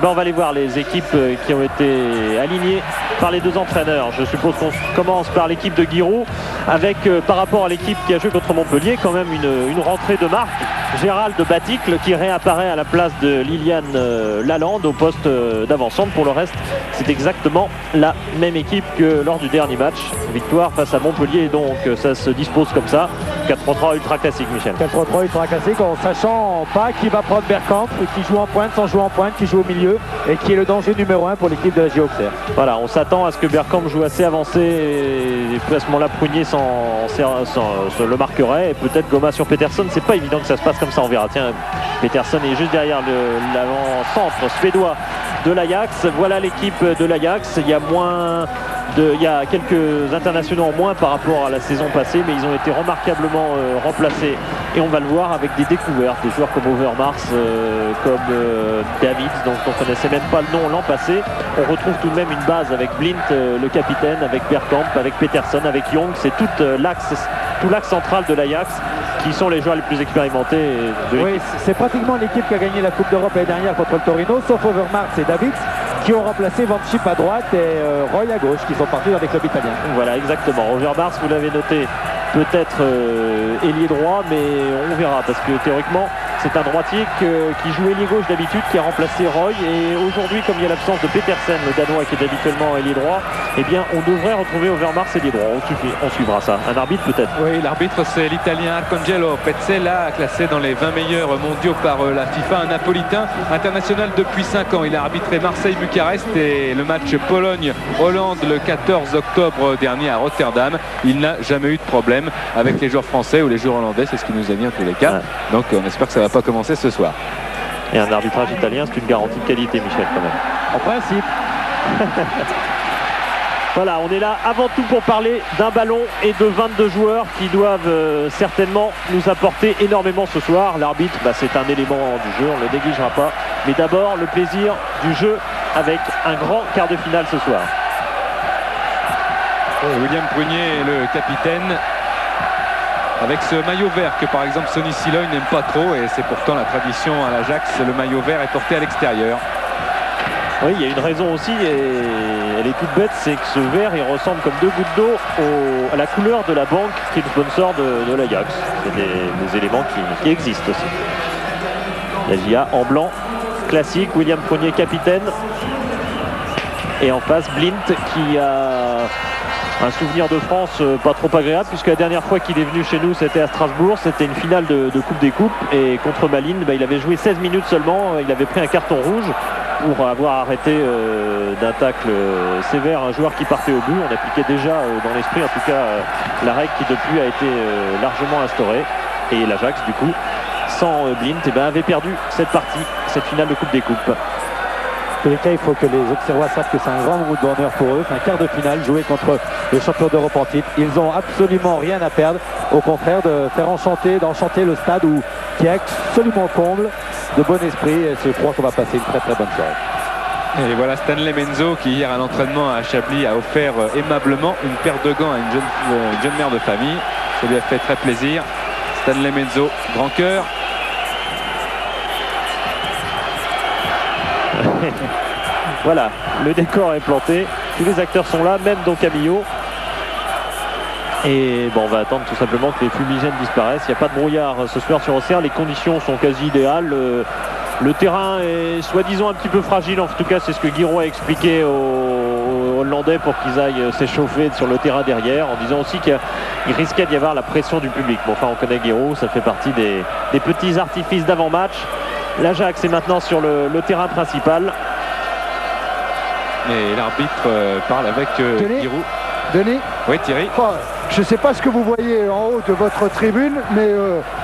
Ben, on va aller voir les équipes qui ont été alignées par les deux entraîneurs. Je suppose qu'on commence par l'équipe de Giroud avec par rapport à l'équipe qui a joué contre Montpellier quand même une rentrée de marque. Gérald Baticle qui réapparaît à la place de Liliane Lalande au poste d'avant-centre. Pour le reste, c'est exactement la même équipe que lors du dernier match. Victoire face à Montpellier, donc ça se dispose comme ça. 4-3-3 ultra classique, Michel. 4-3-3 ultra classique en sachant pas qui va prendre Bergkamp, qui joue en pointe, sans jouer en pointe, qui joue au milieu et qui est le danger numéro 1 pour l'équipe de la JO Auxerre. Voilà, on s'attend à ce que Bergkamp joue assez avancé et puis à ce moment-là Prunier le marquerait et peut-être Goma sur Peterson. C'est pas évident que ça se passe comme ça, on verra. Tiens, Peterson est juste derrière l'avant-centre suédois de l'Ajax. Voilà l'équipe de l'Ajax. Il y a quelques internationaux en moins par rapport à la saison passée, mais ils ont été remarquablement remplacés. Et on va le voir avec des découvertes, des joueurs comme Overmars, comme Davids, dont on ne connaissait même pas le nom l'an passé. On retrouve tout de même une base avec Blint, le capitaine, avec Bergkamp, avec Peterson, avec Young. C'est tout l'axe central de l'Ajax qui sont les joueurs les plus expérimentés de l'équipe. Oui, c'est pratiquement l'équipe qui a gagné la Coupe d'Europe l'année dernière contre le Torino, sauf Overmars et Davids, qui ont remplacé Van Schip à droite et Roy à gauche, qui sont partis dans les clubs italiens. Voilà, exactement. Roger Mars, vous l'avez noté, peut-être ailier droit, mais on verra, parce que théoriquement, c'est un droitier qui joue ailier gauche d'habitude, qui a remplacé Roy. Et aujourd'hui, comme il y a l'absence de Petersen, le Danois qui est habituellement ailier droit, eh bien, on devrait retrouver Overmars ailier droit. On suivra ça. Un arbitre peut-être. Oui, l'arbitre, c'est l'italien Arcangelo Pezzella, classé dans les 20 meilleurs mondiaux par la FIFA, un napolitain international depuis 5 ans. Il a arbitré Marseille-Bucarest et le match Pologne-Hollande le 14 octobre dernier à Rotterdam. Il n'a jamais eu de problème avec les joueurs français ou les joueurs hollandais, c'est ce qu'il nous a dit en tous les cas. Ouais. Donc on espère que ça ne va pas commencer ce soir. Et un arbitrage italien, c'est une garantie de qualité, Michel, quand même. En principe. Voilà, on est là avant tout pour parler d'un ballon et de 22 joueurs qui doivent certainement nous apporter énormément ce soir. L'arbitre, c'est un élément du jeu, on ne le négligera pas. Mais d'abord, le plaisir du jeu avec un grand quart de finale ce soir. William Prunier est le capitaine, avec ce maillot vert que par exemple Sonny Siloy n'aime pas trop, et c'est pourtant la tradition à l'Ajax, le maillot vert est porté à l'extérieur. Oui, il y a une raison aussi, et elle est toute bête, c'est que ce vert, il ressemble comme deux gouttes d'eau à la couleur de la banque qui est le sponsor de l'Ajax. C'est des éléments qui existent aussi. La GIA en blanc, classique, William Prunier capitaine. Et en face, Blint qui a un souvenir de France pas trop agréable, puisque la dernière fois qu'il est venu chez nous, c'était à Strasbourg, c'était une finale de Coupe des Coupes, et contre Malines, il avait joué 16 minutes seulement, il avait pris un carton rouge pour avoir arrêté d'un tacle sévère un joueur qui partait au but. On appliquait déjà dans l'esprit, en tout cas, la règle qui depuis a été largement instaurée, et l'Ajax, du coup, sans Blint, avait perdu cette partie, cette finale de Coupe des Coupes. En tous les cas, il faut que les Auxerrois savent que c'est un grand moment d'honneur pour eux. C'est un quart de finale joué contre les champions d'Europe en titre. Ils n'ont absolument rien à perdre. Au contraire, d'enchanter le stade qui est absolument comble de bon esprit. Et je crois qu'on va passer une très très bonne soirée. Et voilà Stanley Menzo qui hier à l'entraînement à Chablis a offert aimablement une paire de gants à une jeune mère de famille. Ça lui a fait très plaisir. Stanley Menzo, grand cœur. Voilà, le décor est planté, tous les acteurs sont là, même Don Camillo. Et on va attendre tout simplement que les fumigènes disparaissent. Il n'y a pas de brouillard ce soir sur Auxerre, les conditions sont quasi idéales. Le terrain est soi-disant un petit peu fragile, en tout cas c'est ce que Giroud a expliqué aux Hollandais pour qu'ils aillent s'échauffer sur le terrain derrière, en disant aussi qu'il risquait d'y avoir la pression du public. Bon, enfin on connaît Giroud, ça fait partie des petits artifices d'avant-match. L'Ajax est maintenant sur le terrain principal. Et l'arbitre parle avec Giroud. Denis ? Oui, Thierry. Je ne sais pas ce que vous voyez en haut de votre tribune, mais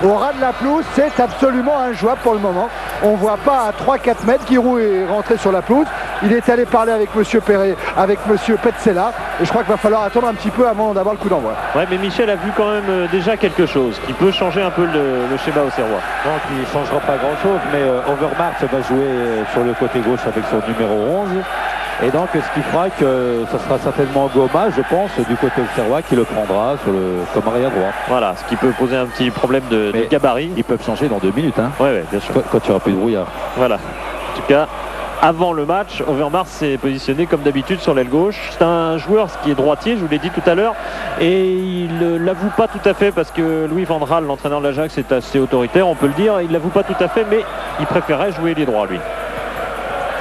au ras de la pelouse, c'est absolument injouable pour le moment. On ne voit pas à 3-4 mètres. Giroud est rentré sur la pelouse. Il est allé parler avec M. Perret, avec M. Petzela. Et je crois qu'il va falloir attendre un petit peu avant d'avoir le coup d'envoi. Ouais, mais Michel a vu quand même déjà quelque chose qui peut changer un peu le schéma auxerrois. Donc il ne changera pas grand-chose, mais Overmars va jouer sur le côté gauche avec son numéro 11. Et donc ce qui fera que ça sera certainement Goma, je pense, du côté auxerrois qui le prendra comme arrière droit. Voilà, ce qui peut poser un petit problème de gabarit. Ils peuvent changer dans 2 minutes. Hein. Ouais, bien sûr. Quand il n'y aura plus de brouillard. Voilà. En tout cas, avant le match, Overmars s'est positionné comme d'habitude sur l'aile gauche. C'est un joueur qui est droitier, je vous l'ai dit tout à l'heure, et il ne l'avoue pas tout à fait parce que Louis van Gaal, l'entraîneur de l'Ajax, est assez autoritaire, on peut le dire. Il ne l'avoue pas tout à fait, mais il préférait jouer les droits, lui.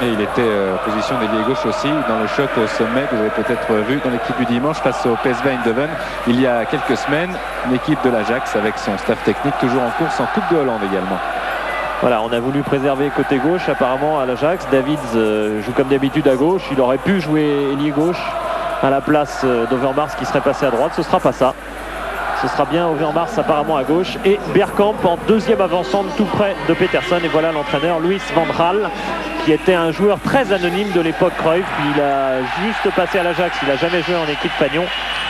Et il était en position d'ailier gauche aussi dans le choc au sommet que vous avez peut-être vu dans l'équipe du dimanche face au PSV Eindhoven il y a quelques semaines. Une équipe de l'Ajax avec son staff technique toujours en course en Coupe de Hollande également. Voilà, on a voulu préserver côté gauche apparemment à l'Ajax. Davids joue comme d'habitude à gauche. Il aurait pu jouer ailier gauche à la place d'Overmars qui serait passé à droite. Ce ne sera pas ça. Ce sera bien Overmars apparemment à gauche et Bergkamp en deuxième avançante tout près de Peterson. Et voilà l'entraîneur Louis van Gaal qui était un joueur très anonyme de l'époque Cruyff. Il a juste passé à l'Ajax, il n'a jamais joué en équipe Pagnon.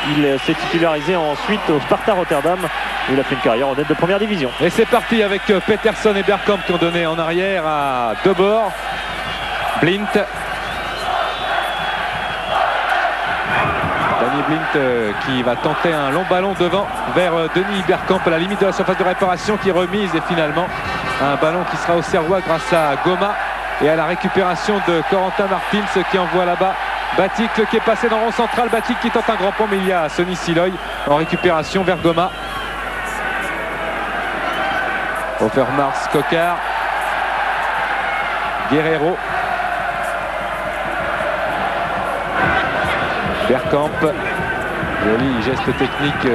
Il s'est titularisé ensuite au Sparta Rotterdam où il a fait une carrière honnête de première division. Et c'est parti avec Peterson et Bergkamp qui ont donné en arrière à De Boer. Blind. Danny Blind qui va tenter un long ballon devant vers Denis Bergkamp à la limite de la surface de réparation qui remise et finalement un ballon qui sera au Serrois grâce à Goma et à la récupération de Corentin Martins qui envoie là-bas Batik qui est passé dans le rond central. Batik qui tente un grand pont mais il y a Sonny Siloy en récupération vers Goma. Overmars, Kokar, Guerrero, Bergkamp, joli geste technique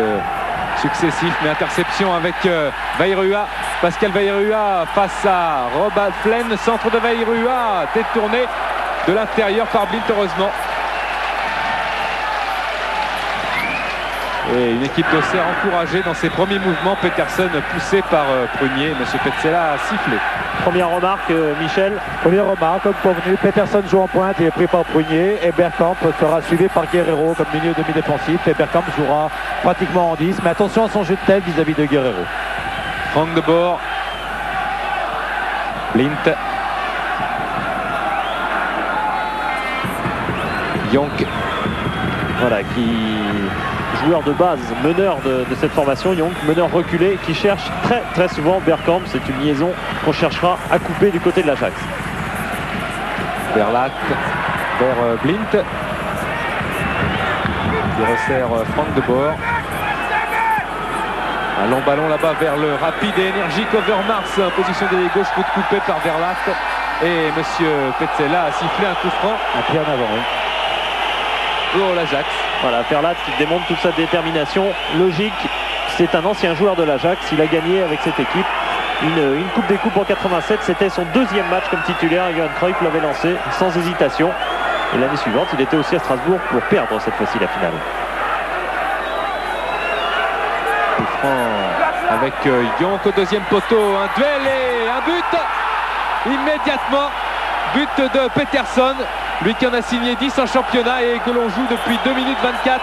successif mais interception avec Vairua, Pascal Vairua face à Rob Flynn, centre de Vairua détourné de l'intérieur par Blind heureusement. Et une équipe d'Auxerre encouragée dans ses premiers mouvements. Peterson poussé par Prunier. Monsieur Petzela a sifflé. Première remarque, Michel. Première remarque, comme convenu, Peterson joue en pointe, il est pris par Prunier et Bergkamp sera suivi par Guerrero comme milieu demi-défensif et Bergkamp jouera pratiquement en 10. Mais attention à son jeu de tête vis-à-vis de Guerrero. Frank de Boer. Blind. Jonk. Voilà, joueur de base, meneur de cette formation, Jonk, meneur reculé qui cherche très souvent Bergkamp. C'est une liaison qu'on cherchera à couper du côté de l'Ajax. Verlat vers Blind. Il resserre Frank de Boer. Un long ballon là-bas vers le rapide et énergique Overmars en position d'ailier gauche, coup de coupé par Verlat. Et monsieur Petzela a sifflé un coup franc. Un pied en avant, oui. Pour l'Ajax. Voilà, Verlat qui démontre toute sa détermination. Logique, c'est un ancien joueur de l'Ajax. Il a gagné avec cette équipe une Coupe des Coupes en 87. C'était son deuxième match comme titulaire. Johan Cruyff l'avait lancé sans hésitation. Et l'année suivante, il était aussi à Strasbourg pour perdre cette fois-ci la finale. Coup franc avec Jonk au deuxième poteau. Un duel et un but immédiatement. But de Peterson. Lui qui en a signé 10 en championnat et que l'on joue depuis 2 minutes 24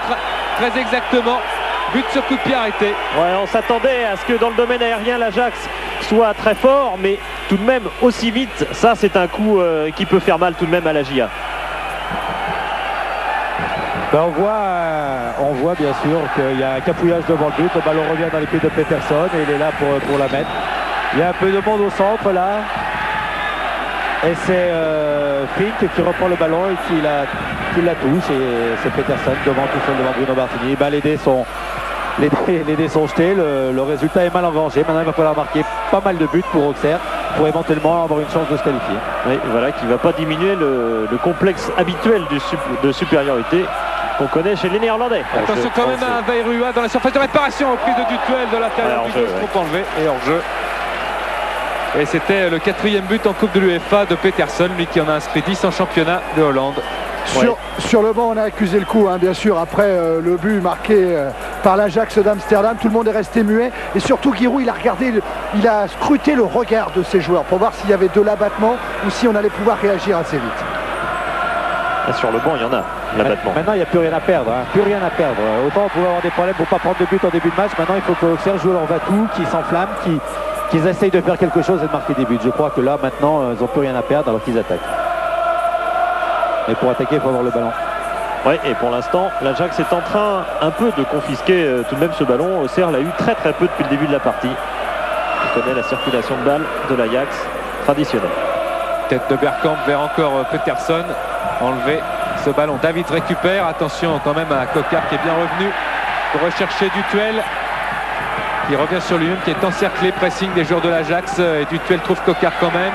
très exactement. But sur coup de pied arrêté. Ouais, on s'attendait à ce que dans le domaine aérien l'Ajax soit très fort, mais tout de même aussi vite, ça c'est un coup qui peut faire mal tout de même à la GIA. Ben on voit bien sûr qu'il y a un capouillage devant le but. Le ballon revient dans les pieds de Peterson et il est là pour la mettre. Il y a un peu de monde au centre là. Et c'est Fink qui reprend le ballon et qui la touche. Et c'est Peterson devant tout seul devant Bruno Martini. Ben, les dés sont jetés. Le résultat est mal en vengé. Maintenant il va falloir marquer pas mal de buts pour Auxerre pour éventuellement avoir une chance de se qualifier. Oui, voilà, qui ne va pas diminuer le complexe habituel de supériorité qu'on connaît chez les Néerlandais. Attention quand même à Vairua dans la surface de réparation au prix de Dutuel de l'intérieur du jeu, trop enlevé et hors jeu. Et c'était le 4e but en Coupe de l'UEFA de Peterson, lui qui en a inscrit 10 en championnat de Hollande. Sur le banc, on a accusé le coup, hein, bien sûr, après le but marqué par l'Ajax d'Amsterdam. Tout le monde est resté muet. Et surtout, Giroud, il a scruté le regard de ses joueurs pour voir s'il y avait de l'abattement ou si on allait pouvoir réagir assez vite. Et sur le banc, il y en a, l'abattement. Maintenant, il n'y a plus rien à perdre. Hein. Plus rien à perdre. Autant on pouvait avoir des problèmes pour ne pas prendre de but en début de match. Maintenant, il faut que Auxerre joue leur va-tout, qui s'enflamme, qu'ils essayent de faire quelque chose et de marquer des buts. Je crois que là, maintenant, ils n'ont plus rien à perdre alors qu'ils attaquent. Et pour attaquer, il faut avoir le ballon. Oui, et pour l'instant, l'Ajax est en train un peu de confisquer tout de même ce ballon. Auxerre l'a eu très peu depuis le début de la partie. On connaît la circulation de balles de l'Ajax traditionnelle. tête de Bergkamp vers encore Peterson. Enlevé ce ballon. David récupère. Attention quand même à Coquard qui est bien revenu pour rechercher Dutuel. Qui revient sur lui-même, qui est encerclé. Pressing des joueurs de l'Ajax. Et Dutuel trouve Coquard quand même.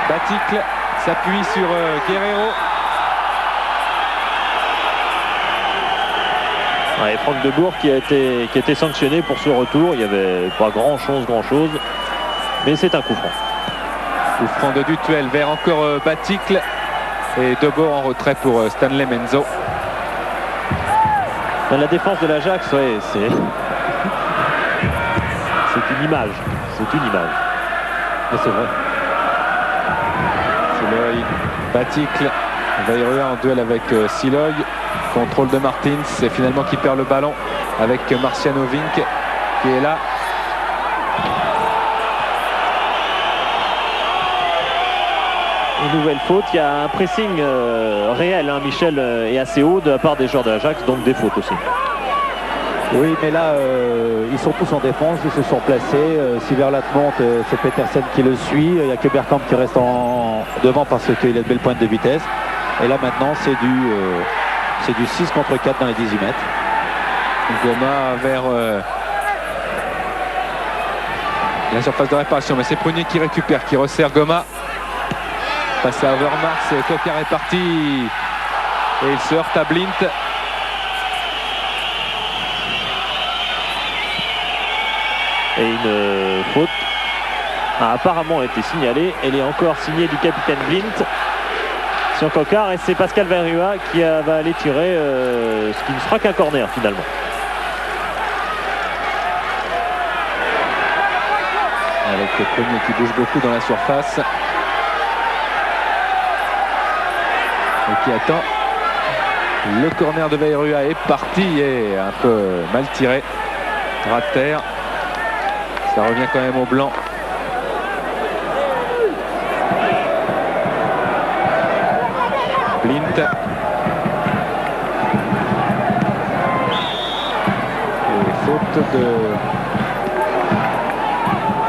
Baticle s'appuie sur Guerrero. Ouais, Franck de Bourg qui a été sanctionné pour ce retour. Il n'y avait pas grand chose, mais c'est un coup franc. Coup franc de Dutuel vers encore Baticle et Debourg en retrait pour Stanley Menzo. La défense de l'Ajax, ouais, c'est une image. C'est une image. Mais c'est vrai. Siloy, Baticle, Vairua en duel avec Siloy. Contrôle de Martins, c'est finalement qui perd le ballon avec Marciano Vink qui est là. Une nouvelle faute, il y a un pressing réel, hein, Michel, est assez haut de la part des joueurs de l'Ajax, donc des fautes aussi. Oui, mais là, ils sont tous en défense, ils se sont placés. Si Verlat monte, c'est Petersen qui le suit. Il n'y a que Bergkamp qui reste devant parce qu'il a de belles pointes de vitesse. Et là, maintenant, c'est du 6 contre 4 dans les 18 mètres. Goma vers la surface de réparation, mais c'est Prunier qui récupère, qui resserre Goma. Passe à Overmars, Coquard est parti et il se heurte à Blint. Et une faute a apparemment été signalée. Elle est encore signée du capitaine Blint sur Coquard et c'est Pascal Vairua qui va aller tirer ce qui ne sera qu'un corner finalement. Avec le premier qui bouge beaucoup dans la surface et qui attend. Le corner de Vairua est parti et un peu mal tiré. Ras de terre. Ça revient quand même au blanc. Blint. Et faute de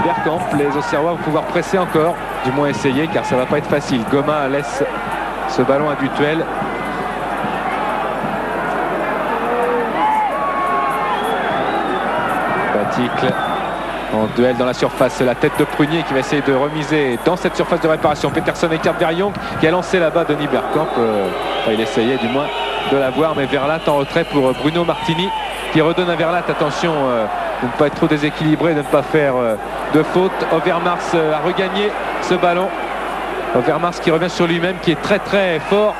Bergkamp. Les Auxerrois vont pouvoir presser encore, du moins essayer, car ça va pas être facile. Goma laisse ce ballon à Dutuel. Baticle en duel dans la surface, c'est la tête de Prunier qui va essayer de remiser dans cette surface de réparation. Peterson écarte vers Young qui a lancé là-bas Denis Bergkamp. Il essayait du moins de l'avoir, mais Verlat en retrait pour Bruno Martini qui redonne à Verlat. Attention de ne pas être trop déséquilibré, de ne pas faire de faute. Overmars a regagné ce ballon. Overmars qui revient sur lui-même, qui est très très fort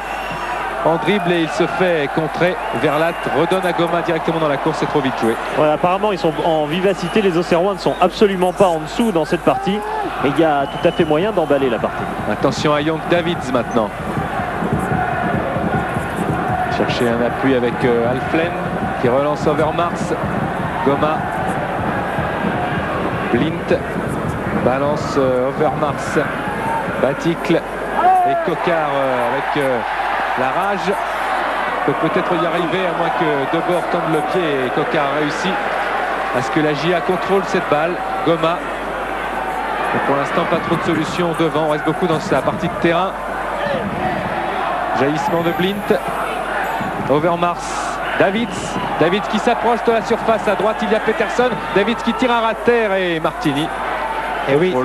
en dribble et il se fait contrer. Verlat redonne à Goma directement dans la course, c'est trop vite joué. Ouais, apparemment ils sont en vivacité, les Auxerrois ne sont absolument pas en dessous dans cette partie et il y a tout à fait moyen d'emballer la partie. Attention à Young Davids maintenant. Chercher un appui avec Alflen qui relance Overmars. Goma. Blint. Balance Overmars. Baticle. Et Coquard avec la rage. Peut peut-être y arriver à moins que Debord tende le pied et Coquard réussit à ce que la JA contrôle cette balle. Goma. Et pour l'instant pas trop de solutions devant. On reste beaucoup dans sa partie de terrain. Jaillissement de Blint. Overmars. Davids qui s'approche de la surface. À droite il y a Peterson. Davids qui tire un ras de terre et Martini. Et oui,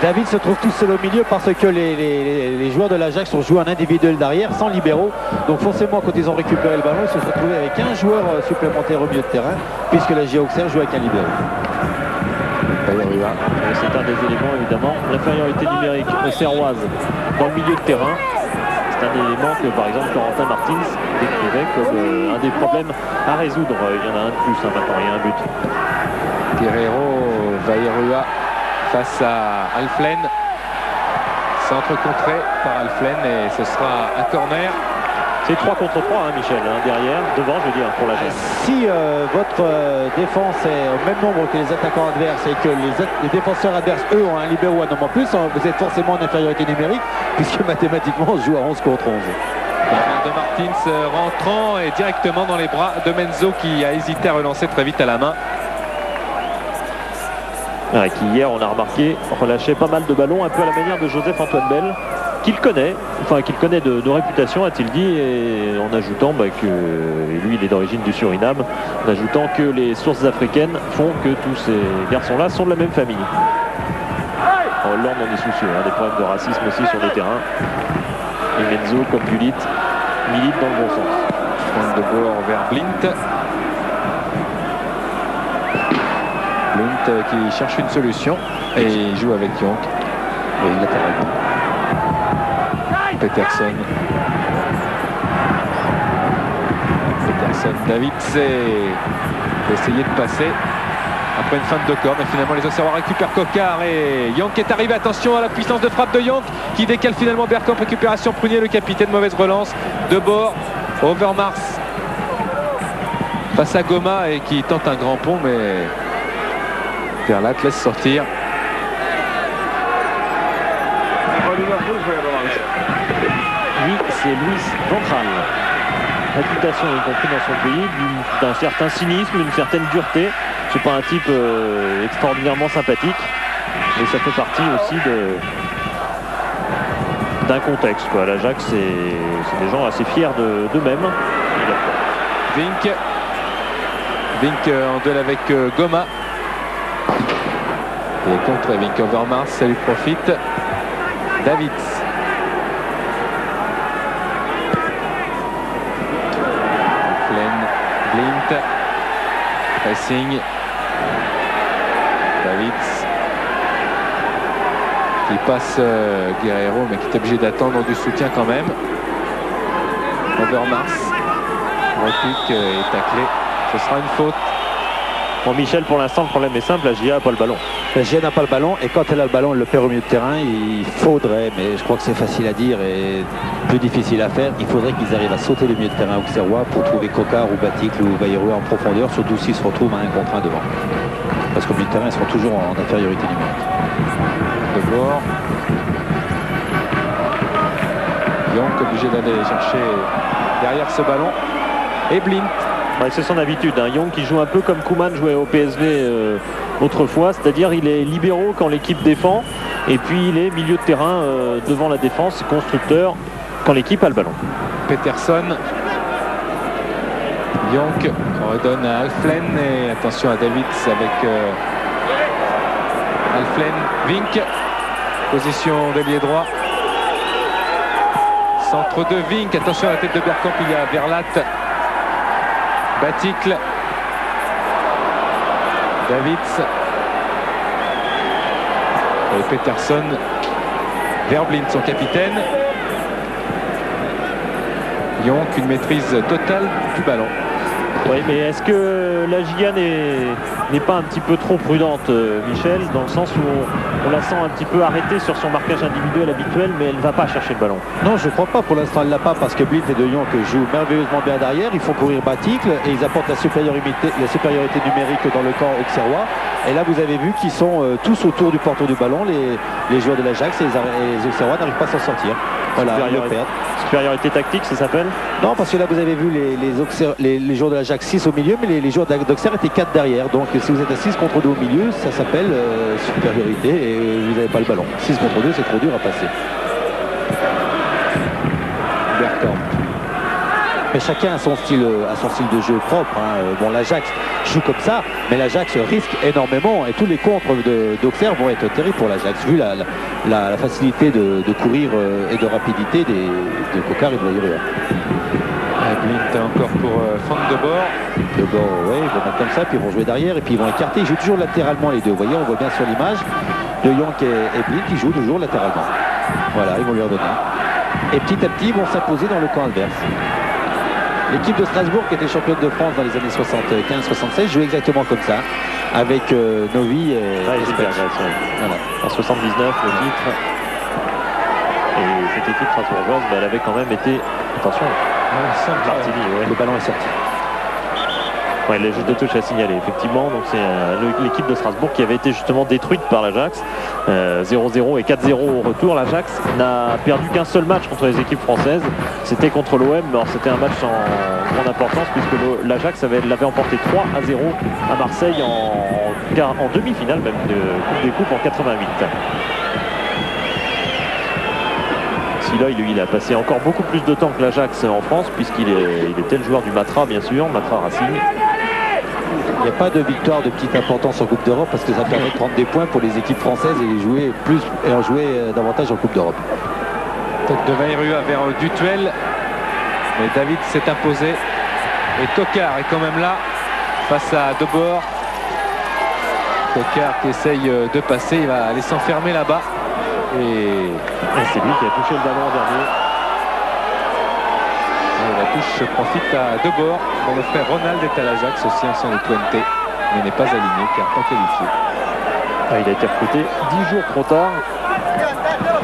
David se trouve tout seul au milieu parce que les joueurs de l'Ajax ont joué en individuel derrière sans libéraux. Donc forcément quand ils ont récupéré le ballon, ils se sont retrouvés avec un joueur supplémentaire au milieu de terrain puisque la JA Auxerre joue avec un libéraux. C'est un des éléments évidemment. L'infériorité numérique auxerroise dans le milieu de terrain. C'est un élément que par exemple Corentin Martins décrivait comme un des problèmes à résoudre. Il y en a un de plus maintenant, il y a un but. Guerrero, Vairua face à Alflen. Centre contré par Alflen et ce sera un corner. C'est 3 contre 3 hein, Michel, hein, derrière, devant je veux dire pour la GS. Si votre défense est au même nombre que les attaquants adverses et que les défenseurs adverses eux ont un libéro ou un homme en plus, vous êtes forcément en infériorité numérique puisque mathématiquement on se joue à 11 contre 11. De Martins rentrant et directement dans les bras de Menzo qui a hésité à relancer très vite à la main. Qui hier, on a remarqué, relâchait pas mal de ballons, un peu à la manière de Joseph-Antoine Bell, qu'il connaît de réputation, a-t-il dit, et en ajoutant que lui, il est d'origine du Suriname, en ajoutant que les sources africaines font que tous ces garçons-là sont de la même famille. Hollande en est soucieux, des problèmes de racisme aussi sur le terrain. Et Menzo, comme Gullit, milite dans le bon sens. Point de bord vers Blint. Blint qui cherche une solution et il joue avec Yonk. Et latéralement. Peterson, David s'est essayé de passer après une feinte de corps, mais finalement les Auxerrois récupèrent Coquard et Yonk est arrivé. Attention à la puissance de frappe de Yonk qui décale finalement Bergkamp. Récupération Prunier, le capitaine. Mauvaise relance de bord. Overmars face à Goma et qui tente un grand pont, mais Verlat laisse sortir. Lui, c'est Luis Ventral. Réputation, y compris dans son pays, d'un certain cynisme, d'une certaine dureté. C'est pas un type extraordinairement sympathique, mais ça fait partie aussi d'un contexte. L'Ajax, c'est des gens assez fiers d'eux-mêmes. Vink en duel avec Goma. Et contre Vink, Overmars, ça lui profite. Davids. Blint. Pressing. Davids. Qui passe Guerrero, mais qui est obligé d'attendre du soutien quand même. Overmars. Repique et taclé. Ce sera une faute. Bon, Michel, pour l'instant, le problème est simple. La GIA n'a pas le ballon. La GIA n'a pas le ballon et quand elle a le ballon, elle le perd au milieu de terrain. Il faudrait, mais je crois que c'est facile à dire et plus difficile à faire, il faudrait qu'ils arrivent à sauter le milieu de terrain auxerrois pour trouver Coquard ou Baticle ou Bayrou en profondeur, surtout s'ils se retrouvent à 1 contre 1 devant. Parce qu'au milieu de terrain, ils seront toujours en infériorité numérique. De bord. Yonk obligé d'aller chercher derrière ce ballon. Et Blint. C'est son habitude. Young qui joue un peu comme Koeman jouait au PSV autrefois, c'est-à-dire il est libéraux quand l'équipe défend et puis il est milieu de terrain devant la défense, constructeur quand l'équipe a le ballon. Peterson. Yonk redonne à Alflen et attention à Davids avec Alflen. Vink. Position d'ailier droit. Centre de Vink. Attention à la tête de Bergkamp, il y a Verlat. Baticle. Davids. Et Peterson vers Blint, son capitaine. Yonk, une maîtrise totale du ballon. Oui, mais est-ce que la GIA n'est pas un petit peu trop prudente, Michel, dans le sens où on la sent un petit peu arrêtée sur son marquage individuel habituel, mais elle ne va pas chercher le ballon? Non, je ne crois pas. Pour l'instant, elle ne l'a pas parce que Blint et De Jong jouent merveilleusement bien derrière. Ils font courir Baticle et ils apportent la supériorité numérique dans le camp auxerrois. Et là, vous avez vu qu'ils sont tous autour du porteur du ballon. Les joueurs de l'Ajax et les Auxerrois n'arrivent pas à s'en sortir. Voilà, supériorité tactique, ça s'appelle? Non, parce que là, vous avez vu les joueurs de l'Ajax 6 au milieu, mais les joueurs d'Auxerre étaient 4 derrière. Donc, si vous êtes à 6 contre 2 au milieu, ça s'appelle supériorité et vous n'avez pas le ballon. 6 contre 2, c'est trop dur à passer. Bergkamp. Mais chacun a son style de jeu propre. Bon, l'Ajax joue comme ça, mais l'Ajax risque énormément et tous les contres d'Auxerre vont être terribles pour l'Ajax, vu la facilité de courir et de rapidité de Coquard et de Bayrou. Blint encore pour fente de bord. De bord, oui, ils vont mettre comme ça, puis ils vont jouer derrière et puis ils vont écarter. Ils jouent toujours latéralement les deux. Vous voyez, on voit bien sur l'image, De Jong et Blint, ils jouent toujours latéralement. Voilà, ils vont lui redonner. Et petit à petit, ils vont s'imposer dans le camp adverse. L'équipe de Strasbourg, qui était championne de France dans les années 75-76, jouait exactement comme ça, avec Novi et voilà. En 79, le titre. Et cette équipe strasbourgeoise, elle avait quand même été... Attention, le ballon est sorti. Ouais, les jeux de touche à signaler, effectivement. Donc c'est l'équipe de Strasbourg qui avait été justement détruite par l'Ajax. 0-0 et 4-0 au retour. L'Ajax n'a perdu qu'un seul match contre les équipes françaises. C'était contre l'OM. Alors c'était un match sans grande importance puisque l'Ajax l'avait emporté 3-0 à Marseille en demi-finale même de Coupe des Coupes en 88. Siloy, lui, il a passé encore beaucoup plus de temps que l'Ajax en France puisqu'il était le joueur du Matra, bien sûr, Matra Racing. Il n'y a pas de victoire de petite importance en Coupe d'Europe parce que ça permet de prendre des points pour les équipes françaises et en jouer davantage en Coupe d'Europe. Tête de Vairua vers Dutuel, mais David s'est imposé et Tokar est quand même là face à Debord. Tokar qui essaye de passer, il va aller s'enfermer là-bas et c'est lui qui a touché le ballon en dernier. La touche profite à Debord, dont le frère Ronald est à l'Ajax, aussi un sang de Twente, mais n'est pas aligné car pas qualifié. Il a été recruté 10 jours trop tard,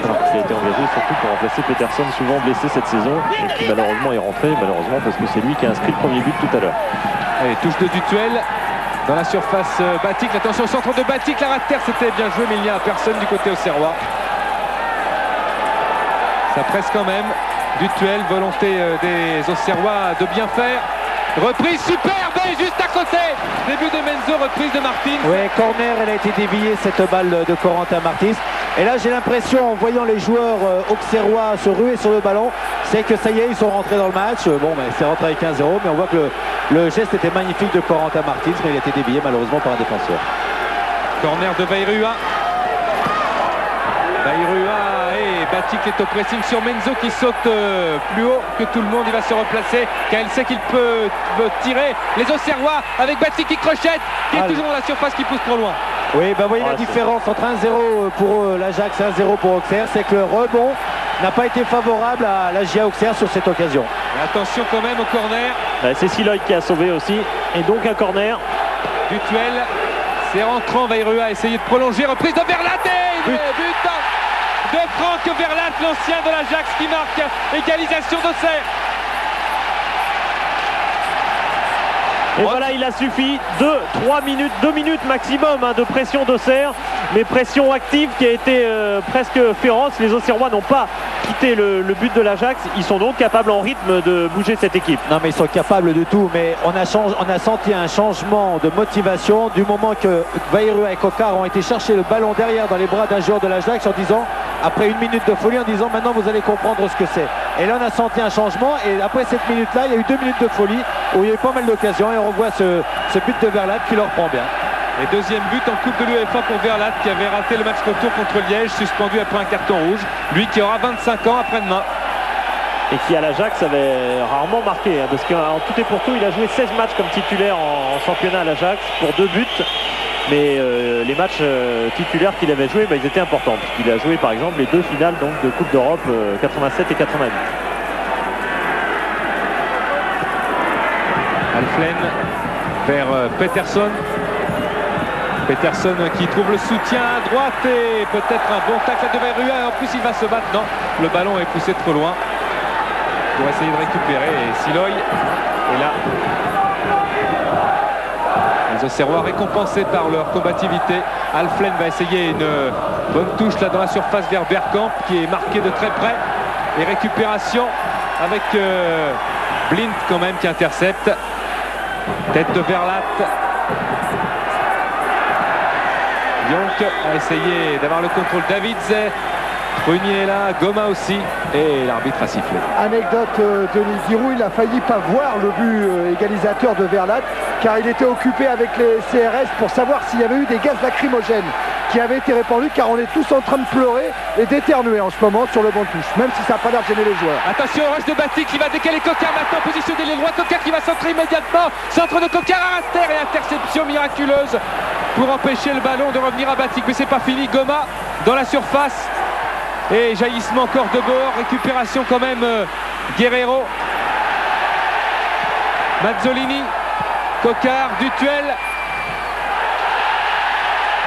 alors qu'il a été engagé surtout pour remplacer Peterson, souvent blessé cette saison, et qui malheureusement est rentré, parce que c'est lui qui a inscrit le premier but tout à l'heure. Allez, touche de Dutuel dans la surface Batik, attention au centre de Batik, la rate terre, c'était bien joué, mais il n'y a personne du côté auxerrois. Ça presse quand même. Dutuel, volonté des Auxerrois de bien faire. Reprise superbe et juste à côté. Début de Menzo, reprise de Martins. Oui, corner, elle a été déviée cette balle de Corentin Martins. Et là j'ai l'impression en voyant les joueurs auxerrois se ruer sur le ballon, c'est que ça y est, ils sont rentrés dans le match. Bon, ben, c'est rentré avec 1-0, mais on voit que le geste était magnifique de Corentin Martins, mais il a été dévié malheureusement par un défenseur. Corner de Vairua. Vairua et Batik est au pressing sur Menzo qui saute plus haut que tout le monde. Il va se replacer car il sait qu'il peut tirer. Les Auxerrois avec Batik qui crochette, qui est toujours dans la surface, qui pousse trop loin. Oui, ben voyez la différence entre 1-0 pour l'Ajax et 1-0 pour Auxerre, c'est que le rebond n'a pas été favorable à la GIA Auxerre sur cette occasion. Et attention quand même au corner. C'est Siloy qui a sauvé aussi, et donc un corner. Dutuel, c'est rentrant, Vairua a essayé de prolonger, reprise de Verlat et but de Franck Verlat, l'ancien de l'Ajax qui marque égalisation d'Auxerre. Et voilà, il a suffi 2 minutes maximum de pression d'Auxerre, mais pression active qui a été presque féroce. Les Auxerrois n'ont pas quitté le but de l'Ajax, ils sont donc capables en rythme de bouger cette équipe. Non mais ils sont capables de tout, mais on a senti un changement de motivation du moment que Vairua et Kokar ont été chercher le ballon derrière dans les bras d'un joueur de l'Ajax en disant, après 1 minute de folie, en disant maintenant vous allez comprendre ce que c'est. Et là on a senti un changement et après cette minute-là, il y a eu 2 minutes de folie où il y a eu pas mal d'occasions et on revoit ce but de Verlat qui leur prend bien. Et deuxième but en Coupe de l'UEFA pour Verlat qui avait raté le match retour contre Liège, suspendu après un carton rouge. Lui qui aura 25 ans après-demain. Et qui à l'Ajax avait rarement marqué, parce qu'en tout et pour tout, il a joué 16 matchs comme titulaire en championnat à l'Ajax pour 2 buts. Mais les matchs titulaires qu'il avait joués, ils étaient importants. Il a joué par exemple les 2 finales donc, de Coupe d'Europe 87 et 88. Alflen vers Peterson. Peterson qui trouve le soutien à droite et peut-être un bon tacle de Vairua. Et en plus il va se battre. Non, le ballon est poussé trop loin pour essayer de récupérer. Et Siloy est là. Les Auxerrois récompensés par leur combativité. Alflen va essayer une bonne touche là dans la surface vers Bergkamp qui est marqué de très près. Et récupération avec Blind quand même qui intercepte. Tête de Verlat. Jonk a essayé d'avoir le contrôle. Davids, Prunier est là, Goma aussi, et l'arbitre a sifflé. Anecdote de Giroud, il a failli pas voir le but égalisateur de Verlat car il était occupé avec les CRS pour savoir s'il y avait eu des gaz lacrymogènes qui avaient été répandus car on est tous en train de pleurer et d'éternuer en ce moment sur le banc de touche, même si ça n'a pas l'air de gêner les joueurs. Attention au rush de Batik qui va décaler Kokar maintenant, positionner les droits. Kokar qui va centrer immédiatement, centre de Kokar à terre et interception miraculeuse pour empêcher le ballon de revenir à Batik, mais c'est pas fini. Goma dans la surface et jaillissement encore de bord, récupération quand même Guerrero, Mazzolini, Kokar, Dutuel,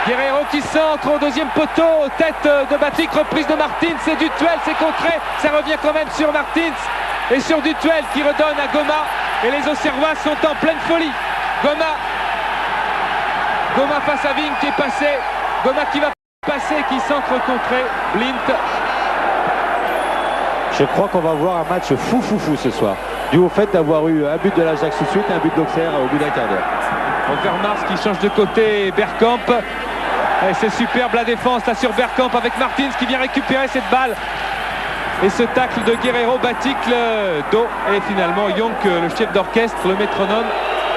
Guerrero qui centre au deuxième poteau, tête de Batik, reprise de Martins, c'est Dutuel, c'est contré, ça revient quand même sur Martins et sur Dutuel qui redonne à Goma et les Auxerrois sont en pleine folie Goma face à Vink qui est passé. Goma qui va passer, qui s'entre-contré. Blint. Je crois qu'on va voir un match fou ce soir. Dû au fait d'avoir eu un but de l'Ajax tout de suite et un but d'Auxerre au bout d'un quart d'heure. Overmars qui change de côté. Bergkamp. Et c'est superbe la défense là sur Bergkamp avec Martins qui vient récupérer cette balle. Et ce tacle de Guerrero, Batik le dos. Et finalement Jonk, le chef d'orchestre, le métronome,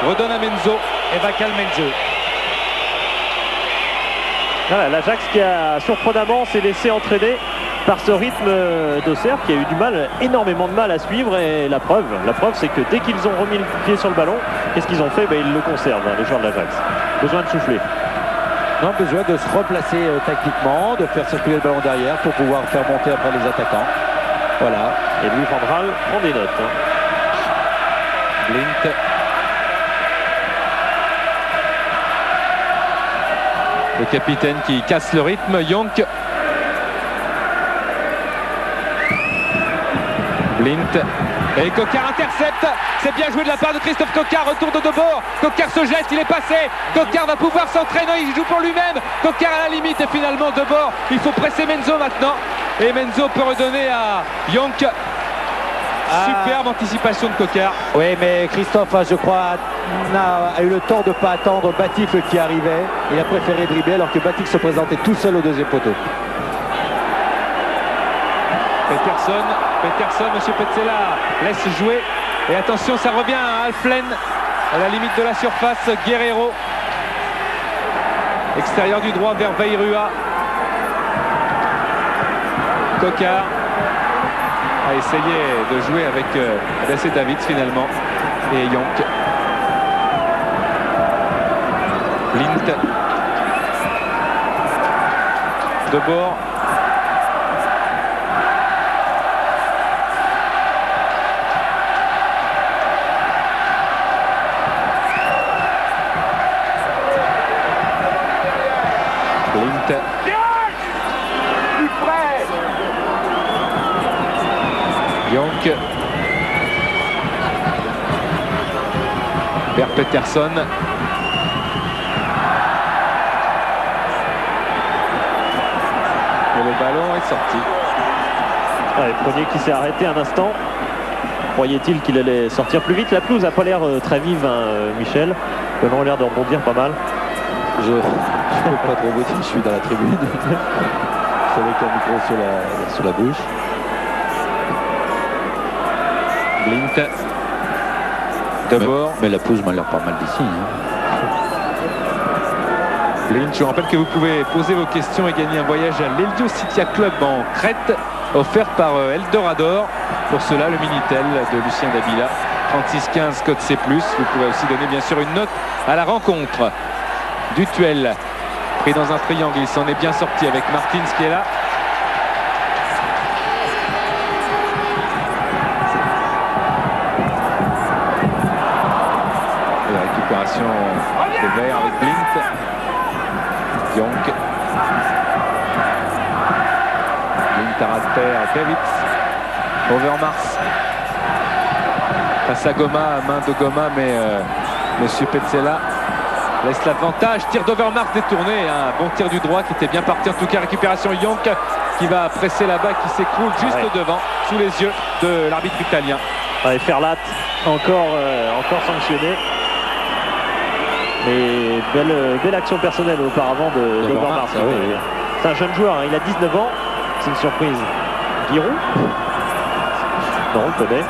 redonne à Menzo. Et va calmer le jeu. Voilà, l'Ajax qui a surprenamment s'est laissé entraîner par ce rythme d'Auxerre qui a eu énormément de mal à suivre. Et la preuve c'est que dès qu'ils ont remis le pied sur le ballon, qu'est-ce qu'ils ont fait? Ils le conservent, les joueurs de l'Ajax. Besoin de souffler. Non, besoin de se replacer tactiquement, de faire circuler le ballon derrière pour pouvoir faire monter après les attaquants. Voilà. Et Louis van Gaal prend des notes. Blint. Le capitaine qui casse le rythme. Jonk. Blint. Et Coquart intercepte. C'est bien joué de la part de Christophe Coquart. Retour de Debord. Coquart se jette, il est passé. Coquart va pouvoir s'entraîner. Il joue pour lui-même. Coquart à la limite. Et finalement Debord. Il faut presser Menzo maintenant. Et Menzo peut redonner à Jonk. Superbe anticipation de Coquart. Oui, mais Christophe, je crois, a eu le temps de ne pas attendre Batik qui arrivait. Il a préféré dribbler alors que Batik se présentait tout seul au deuxième poteau. Peterson, monsieur Petzela laisse jouer. Et attention, ça revient à Alflen à la limite de la surface. Guerrero. Extérieur du droit vers Veirua. Coquart a essayé de jouer avec Dacé Davids finalement. Et Jonk. Blint. Debord. Jonk. Vers Peterson. Et le ballon est sorti. Prunier qui s'est arrêté un instant. Croyait-il qu'il allait sortir plus vite? La pelouse n'a pas l'air très vive, Michel. Le ballon a l'air de rebondir pas mal. Je ne peux pas trop vous dire, je suis dans la tribune. Avec un micro sur la bouche. Blint. D'abord. Mais la pelouse m'a l'air pas mal d'ici. Blint, je vous rappelle que vous pouvez poser vos questions et gagner un voyage à l'Eldio City Club en Crète, offert par Eldorador. Pour cela, le Minitel de Lucien Davila. 3615 code C+. Vous pouvez aussi donner bien sûr une note à la rencontre. Dutuel pris dans un triangle, il s'en est bien sorti avec Martins qui est là. Et la récupération de Vert avec Blint. Jonk. Blint à ras de terre, Davids. Overmars. Face à Goma, main de Goma, mais monsieur Petzela laisse l'avantage. Tir d'Overmars détourné, un bon tir du droit qui était bien parti. En tout cas, récupération Jonk qui va presser là-bas, qui s'écroule juste devant, sous les yeux de l'arbitre italien. Ferlat encore sanctionné. Mais belle action personnelle auparavant d'Overmars. C'est un jeune joueur, il a 19 ans. C'est une surprise. Giroud. Non, on le connaît.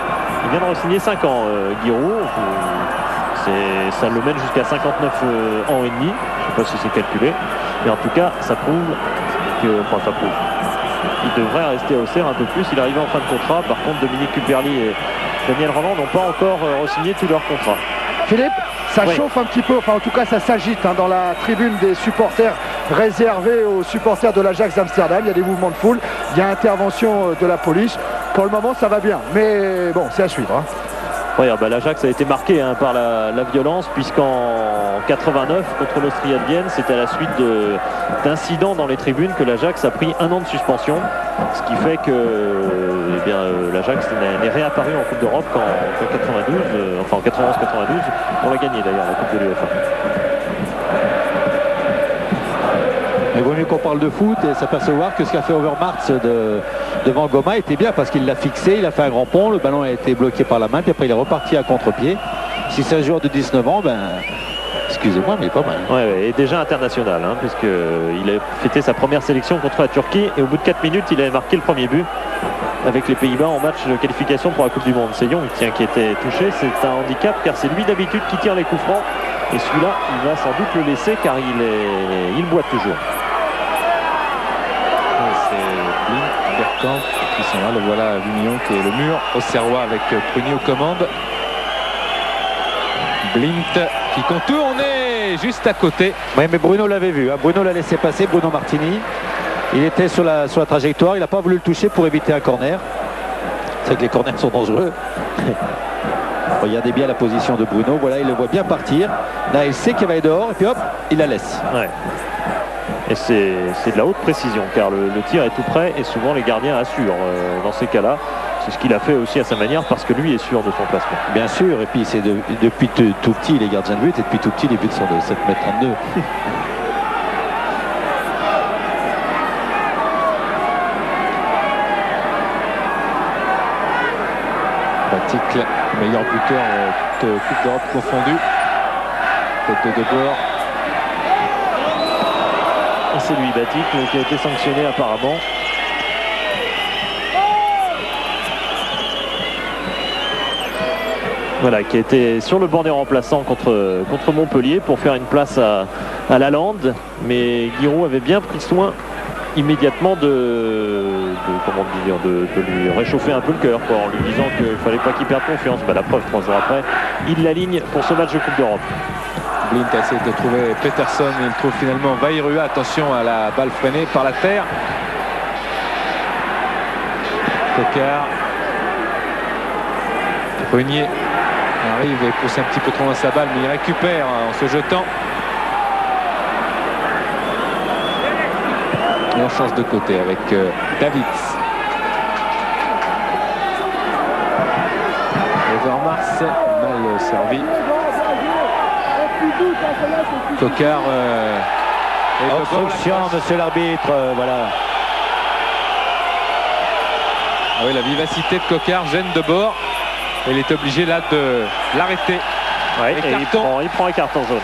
Il vient de re-signer 5 ans, Giroud. Ça le mène jusqu'à 59 ans et demi. Je ne sais pas si c'est calculé. Mais en tout cas, ça prouve que... Enfin, ça prouve. Il devrait rester à Auxerre un peu plus. Il est arrivé en fin de contrat. Par contre, Dominique Cuperli et Daniel Roland n'ont pas encore re-signé tous leurs contrats. Philippe, ça chauffe un petit peu. Enfin, en tout cas, ça s'agite dans la tribune des supporters réservés aux supporters de l'Ajax d'Amsterdam. Il y a des mouvements de foule. Il y a intervention de la police. Pour le moment, ça va bien. Mais bon, c'est à suivre. Ouais, bah, l'Ajax a été marqué par la violence, puisqu'en 89 contre l'Austria de Vienne, c'était à la suite d'incidents dans les tribunes que l'Ajax a pris 1 an de suspension, ce qui fait que l'Ajax n'est réapparu en Coupe d'Europe qu'en 92, enfin en 91-92, on l'a gagné d'ailleurs la Coupe de l'UEFA. Il vaut mieux qu'on parle de foot et s'apercevoir que ce qu'a fait Overmars devant Goma était bien parce qu'il l'a fixé, il a fait un grand pont, le ballon a été bloqué par la main, puis après il est reparti à contre-pied. Si c'est un joueur de 19 ans, excusez-moi, mais pas mal. Ouais, et déjà international, puisqu'il a fêté sa première sélection contre la Turquie et au bout de 4 minutes, il avait marqué le premier but avec les Pays-Bas en match de qualification pour la Coupe du Monde. C'est Young qui était touché, c'est un handicap car c'est lui d'habitude qui tire les coups francs et celui-là, il va sans doute le laisser car il boite toujours. C'est Blint, Bergkamp qui sont là. Le voilà, Vignon qui est le mur. Auxerrois avec Prunier aux commandes. Blint qui contourne et juste à côté. Oui, mais Bruno l'avait vu. Bruno l'a laissé passer, Bruno Martini. Il était sur la trajectoire. Il n'a pas voulu le toucher pour éviter un corner. C'est que les corners sont dangereux. Regardez bien la position de Bruno. Voilà, il le voit bien partir. Là, il sait qu'il va aller dehors et puis hop, il la laisse. Ouais. Et c'est de la haute précision car le tir est tout près et souvent les gardiens assurent dans ces cas-là. C'est ce qu'il a fait aussi à sa manière parce que lui est sûr de son placement. Bien sûr, et puis c'est depuis tout petit les gardiens de but et depuis tout petit les buts sont de 7,32 m. Batic, meilleur buteur de Coupe d'Europe confondue. Tête de bord. Et c'est lui, Batic, qui a été sanctionné apparemment. Voilà, qui a été sur le banc des remplaçants contre Montpellier pour faire une place à Lalande. Mais Giroud avait bien pris soin immédiatement de lui réchauffer un peu le cœur en lui disant qu'il ne fallait pas qu'il perde confiance. La preuve, 3 jours après, il l'aligne pour ce match de Coupe d'Europe. Blint a essayé de trouver Peterson, il trouve finalement Vairua. Attention à la balle freinée par la terre. Coquard. Prunier arrive et pousse un petit peu trop loin sa balle, mais il récupère en se jetant. Et on change de côté avec Davids. Overmars, mal servi. Coquard. Obstruction, monsieur l'arbitre, voilà. Ah oui, la vivacité de Coquard gêne de bord. Et il est obligé là de l'arrêter. Ouais, et il prend un carton jaune.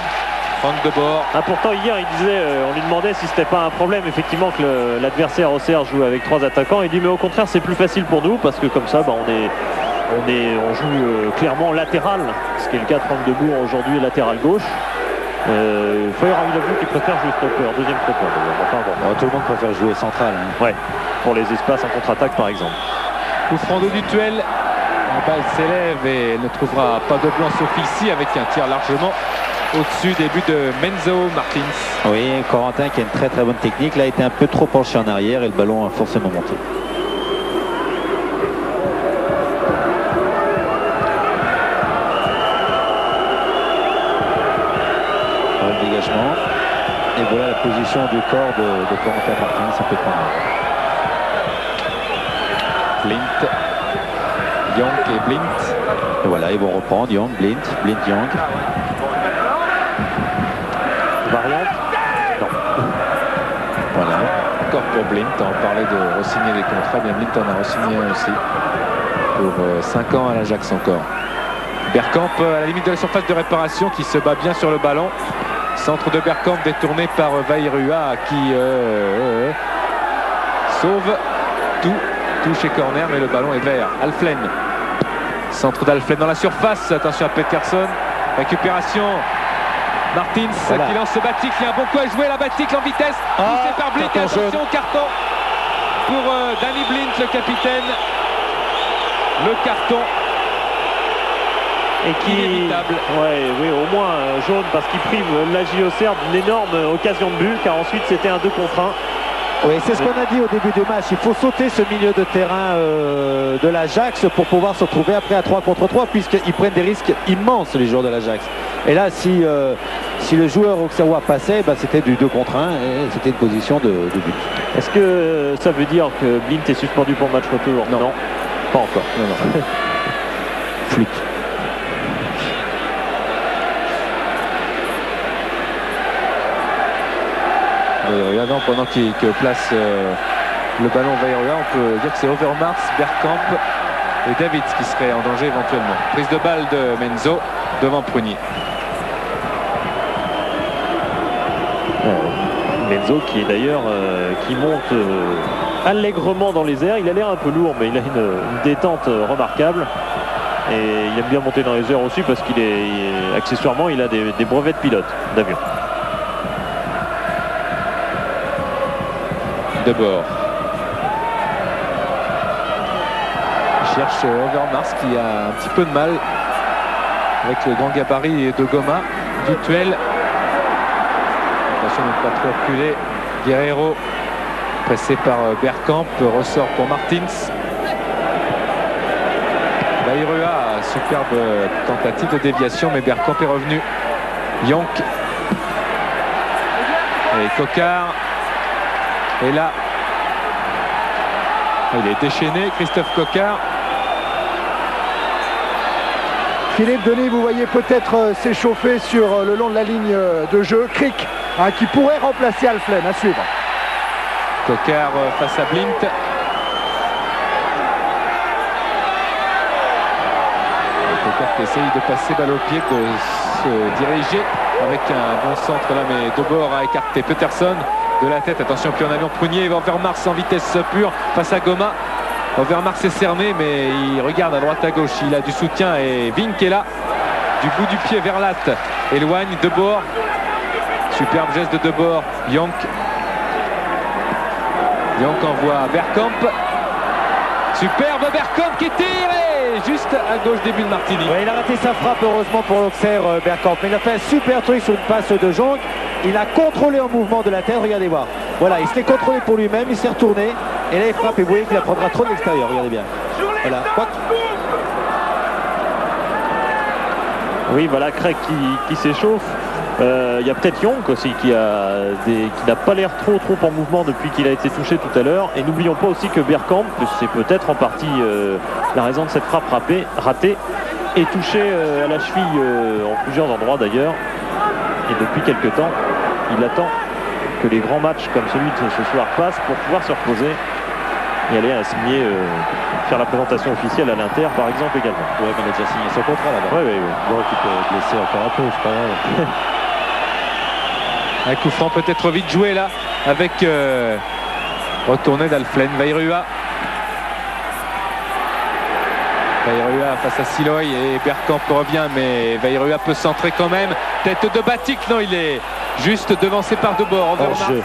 Franck de bord. Pourtant hier il disait, on lui demandait si c'était pas un problème effectivement que l'adversaire Auxerre joue avec 3 attaquants. Il dit mais au contraire c'est plus facile pour nous parce que comme ça on joue clairement latéral, ce qui est le cas de Franck de Bourg aujourd'hui, latéral gauche. Feuer il a vu qu'il préfère jouer stopper, deuxième stopper. Enfin, bon. Tout le monde préfère jouer central. Ouais, pour les espaces en contre-attaque par exemple. Coup franc de Dutuel. La balle s'élève et elle ne trouvera pas de blanc sauf ici avec un tir largement au-dessus des buts de Menzo Martins. Oui, Corentin qui a une très très bonne technique. Là, a été un peu trop penché en arrière et le ballon a forcément monté. Le dégagement. Et voilà la position du corps de Corentin Martins. Ça peut être Blint. Young et Blint. Et voilà, ils vont reprendre Young, Blint, Young. Variante. Non. Voilà. Encore pour Blint. On parlait de re-signer des contrats. Bien, Blint en a re-signé un aussi. Pour 5 ans à l'Ajax encore. Bergkamp à la limite de la surface de réparation qui se bat bien sur le ballon. Centre de Bergkamp détourné par Vairua qui sauve tout. Touche et corner, mais le ballon est vert. Alflen. Centre d'Alflen dans la surface. Attention à Peterson. Récupération. Martins voilà. Qui lance ce Batic. Il y a un bon coup à jouer. La Batic en vitesse. Poussé par Blint. Attention au carton pour Danny Blint, le capitaine. Le carton. Et qui inévitable. Oui, au moins jaune parce qu'il prive l'AJ Auxerre d'une énorme occasion de but. Car ensuite c'était un 2 contre 1. Oui, c'est ce qu'on a dit au début du match. Il faut sauter ce milieu de terrain de l'Ajax pour pouvoir se retrouver après à 3 contre 3, puisqu'ils prennent des risques immenses, les joueurs de l'Ajax. Et là, si le joueur auxerrois passait, bah, c'était du 2 contre 1 et c'était une position de but. Est-ce que ça veut dire que Blind est suspendu pour le match retour? Non. Pas encore. Non. Flic. Vairua, pendant qu'il place le ballon Vairua, on peut dire que c'est Overmars, Bergkamp et Davids qui seraient en danger éventuellement. Prise de balle de Menzo devant Prunier. Menzo qui est d'ailleurs qui monte allègrement dans les airs. Il a l'air un peu lourd, mais il a une détente remarquable. Et il aime bien monter dans les airs aussi parce qu'il est accessoirement il a des brevets de pilote d'avion. De bord. Il cherche Overmars qui a un petit peu de mal avec le grand gabarit de Goma. Dutuel. Attention de ne pas trop reculer. Guerrero pressé par Bergkamp. Ressort pour Martins. Vairua, superbe tentative de déviation, mais Bergkamp est revenu. Yonk. Et Coquard. Et là, il est déchaîné, Christophe Coquard. Philippe Denis, vous voyez peut-être s'échauffer sur le long de la ligne de jeu. Crick, qui pourrait remplacer Alflen, à suivre. Coquard face à Blint. Coquard qui essaye de passer balle au pied, de se diriger avec un bon centre là, mais Debord a écarté Peterson. De la tête, attention, puis en avion Prunier, Overmars en vitesse pure face à Goma. Overmars est cerné, mais il regarde à droite à gauche, il a du soutien et Vink est là, du bout du pied vers Latte, éloigne Debord, superbe geste de Debord. Yonk envoie Bergkamp, superbe Bergkamp qui tire et juste à gauche des buts de Martini. Ouais, il a raté sa frappe heureusement pour l'Auxerre, Bergkamp, mais il a fait un super truc sur une passe de Jonc. Il a contrôlé en mouvement de la tête, regardez voir. Voilà, il s'est contrôlé pour lui-même, il s'est retourné. Et là il frappe et vous voyez qu'il la prendra trop de l'extérieur, regardez bien. Voilà. Oui, voilà, Craig qui s'échauffe. Il y a peut-être Yonk aussi qui n'a pas l'air trop en mouvement depuis qu'il a été touché tout à l'heure. Et n'oublions pas aussi que Bergkamp, c'est peut-être en partie la raison de cette frappe ratée, est touché à la cheville en plusieurs endroits d'ailleurs. Et depuis quelques temps, il attend que les grands matchs comme celui de ce soir passent pour pouvoir se reposer et aller signer, faire la présentation officielle à l'Inter par exemple également. Oui, mais il a déjà signé son contrat là-bas. Oui. Donc il peut laisser encore un peu, c'est pas grave. Un coup franc peut-être vite joué là avec retourné d'Alflen. Vairua face à Siloy et Bergkamp revient, mais Vairua peut centrer quand même. Tête de Batik, non, il est juste devancé par Debord. Hors-jeu.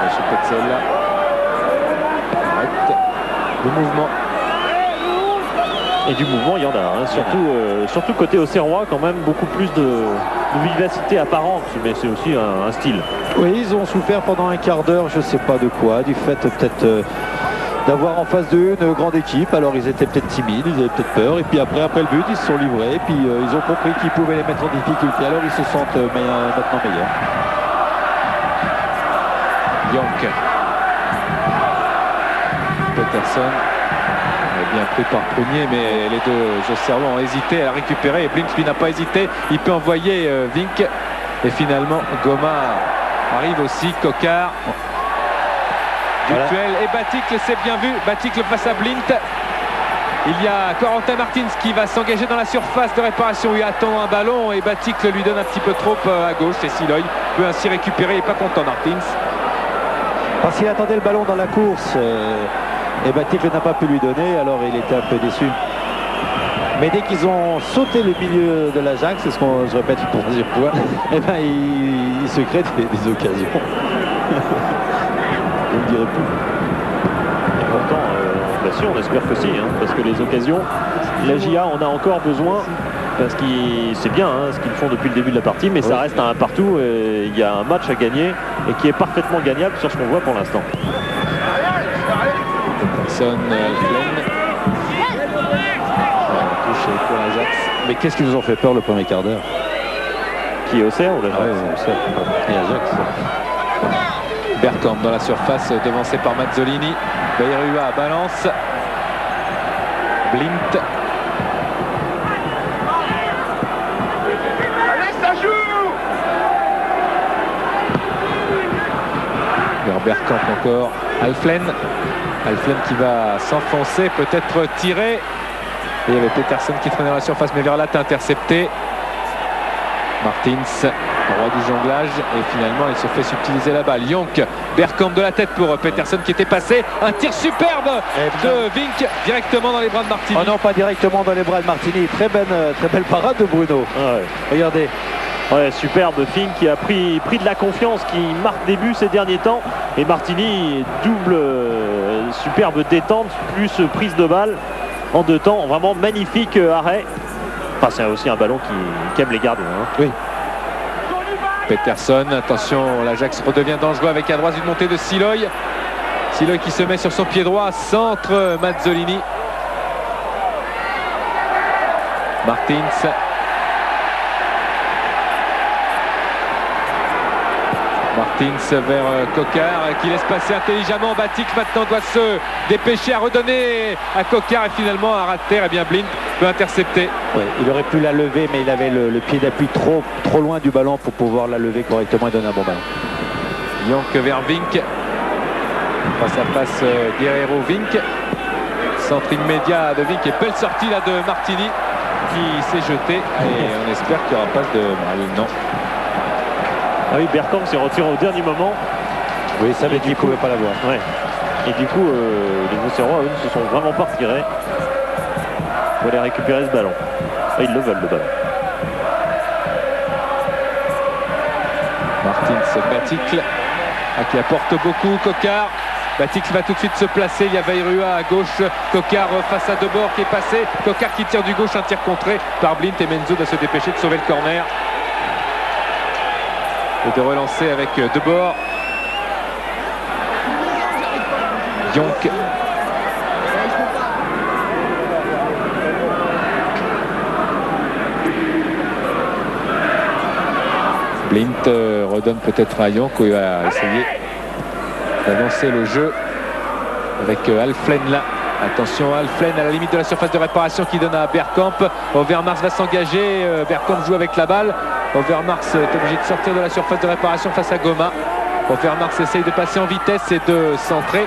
Monsieur Petzel là. Arrête le mouvement. Et du mouvement, il y en a, hein. Surtout côté auxerrois, quand même beaucoup plus de vivacité apparente, mais c'est aussi un style. Oui, ils ont souffert pendant un quart d'heure, je sais pas de quoi, du fait peut-être d'avoir en face d'eux une grande équipe. Alors ils étaient peut-être timides, ils avaient peut-être peur, et puis après le but, ils se sont livrés, et puis ils ont compris qu'ils pouvaient les mettre en difficulté, alors ils se sentent maintenant meilleurs. Yonk. Peterson. Bien pris par Prunier, mais les deux auxerrois ont hésité à la récupérer et Blint lui n'a pas hésité, il peut envoyer Vink et finalement Goma arrive aussi. Coquard, Dutuel et Baticle, c'est bien vu, Baticle face à Blint. Il y a Corentin Martins qui va s'engager dans la surface de réparation, il attend un ballon et Baticle lui donne un petit peu trop à gauche et Siloy peut ainsi récupérer, il n'est pas content Martins. Parce qu'il attendait le ballon dans la course et Baticle n'a pas pu lui donner, alors il était un peu déçu. Mais dès qu'ils ont sauté le milieu de l'Ajax, c'est ce qu'on je répète pour la 3e fois, et ben il se crée des occasions. Je ne dirais plus. Et pourtant, bien sûr, on espère que si, hein, parce que les occasions, la JA en a encore besoin. parce que c'est bien ce qu'ils font depuis le début de la partie, mais ça reste un partout. Il y a un match à gagner et qui est parfaitement gagnable sur ce qu'on voit pour l'instant. Peterson, touche pour l'Ajax. Mais qu'est-ce qui nous ont fait peur le premier quart d'heure? Qui est Auxerre ou l'Ajax? Auxerre et Ajax. Bergkamp dans la surface, devancé par Mazzolini. Bayrua balance. Blint. Vers Bergkamp encore. Alflen qui va s'enfoncer, peut-être tirer. Et il y avait Peterson qui traînait dans la surface, mais Verlat intercepté. Martins, roi du jonglage, et finalement il se fait subtiliser la balle. Jonk, Bergkamp de la tête pour Peterson qui était passé. Un tir superbe de Vink directement dans les bras de Martini. Oh non, pas directement dans les bras de Martini. Très belle parade de Bruno. Ah ouais. Regardez. Ouais, superbe Fink qui a pris de la confiance, qui marque des buts ces derniers temps. Et Martini, double superbe détente, plus prise de balle en 2 temps. Vraiment magnifique arrêt. Enfin, c'est aussi un ballon qui aime les gardiens. Oui. Peterson, attention, l'Ajax redevient dangereux avec à droite une montée de Siloy. Siloy qui se met sur son pied droit, centre Mazzolini. Martins. Martins vers Coquard qui laisse passer intelligemment. Batik maintenant doit se dépêcher à redonner à Coquard et finalement à ras de terre. Et bien Blind peut intercepter. Ouais, il aurait pu la lever, mais il avait le pied d'appui trop loin du ballon pour pouvoir la lever correctement et donner un bon ballon. Jonk vers Vink. Face à face Guerrero Vink. Centre immédiat de Vink et belle sortie là de Martini qui s'est jeté. Et on espère qu'il n'y aura pas de non. Ah oui, Bergkamp s'est retiré au dernier moment. Oui, ça veut dire qu'il ne pouvait pas l'avoir. Ouais. Et du coup, les Auxerrois, eux, ne se sont vraiment pas retirés pour aller récupérer ce ballon. Ah, ils le veulent, le ballon. Martins, Baticle qui apporte beaucoup. Coquard. Baticle va tout de suite se placer. Il y a Bayrua à gauche. Coquard face à Debord qui est passé. Coquard qui tire du gauche, un tir contré par Blint et Menzo doit se dépêcher de sauver le corner. Et de relancer avec Debord. Jonk. Blint redonne peut-être à Jonk où il va essayer d'avancer le jeu avec Alflen là. Attention, Alflen à la limite de la surface de réparation qui donne à Bergkamp. Overmars va s'engager. Bergkamp joue avec la balle. Overmars est obligé de sortir de la surface de réparation face à Goma. Overmars essaye de passer en vitesse et de centrer.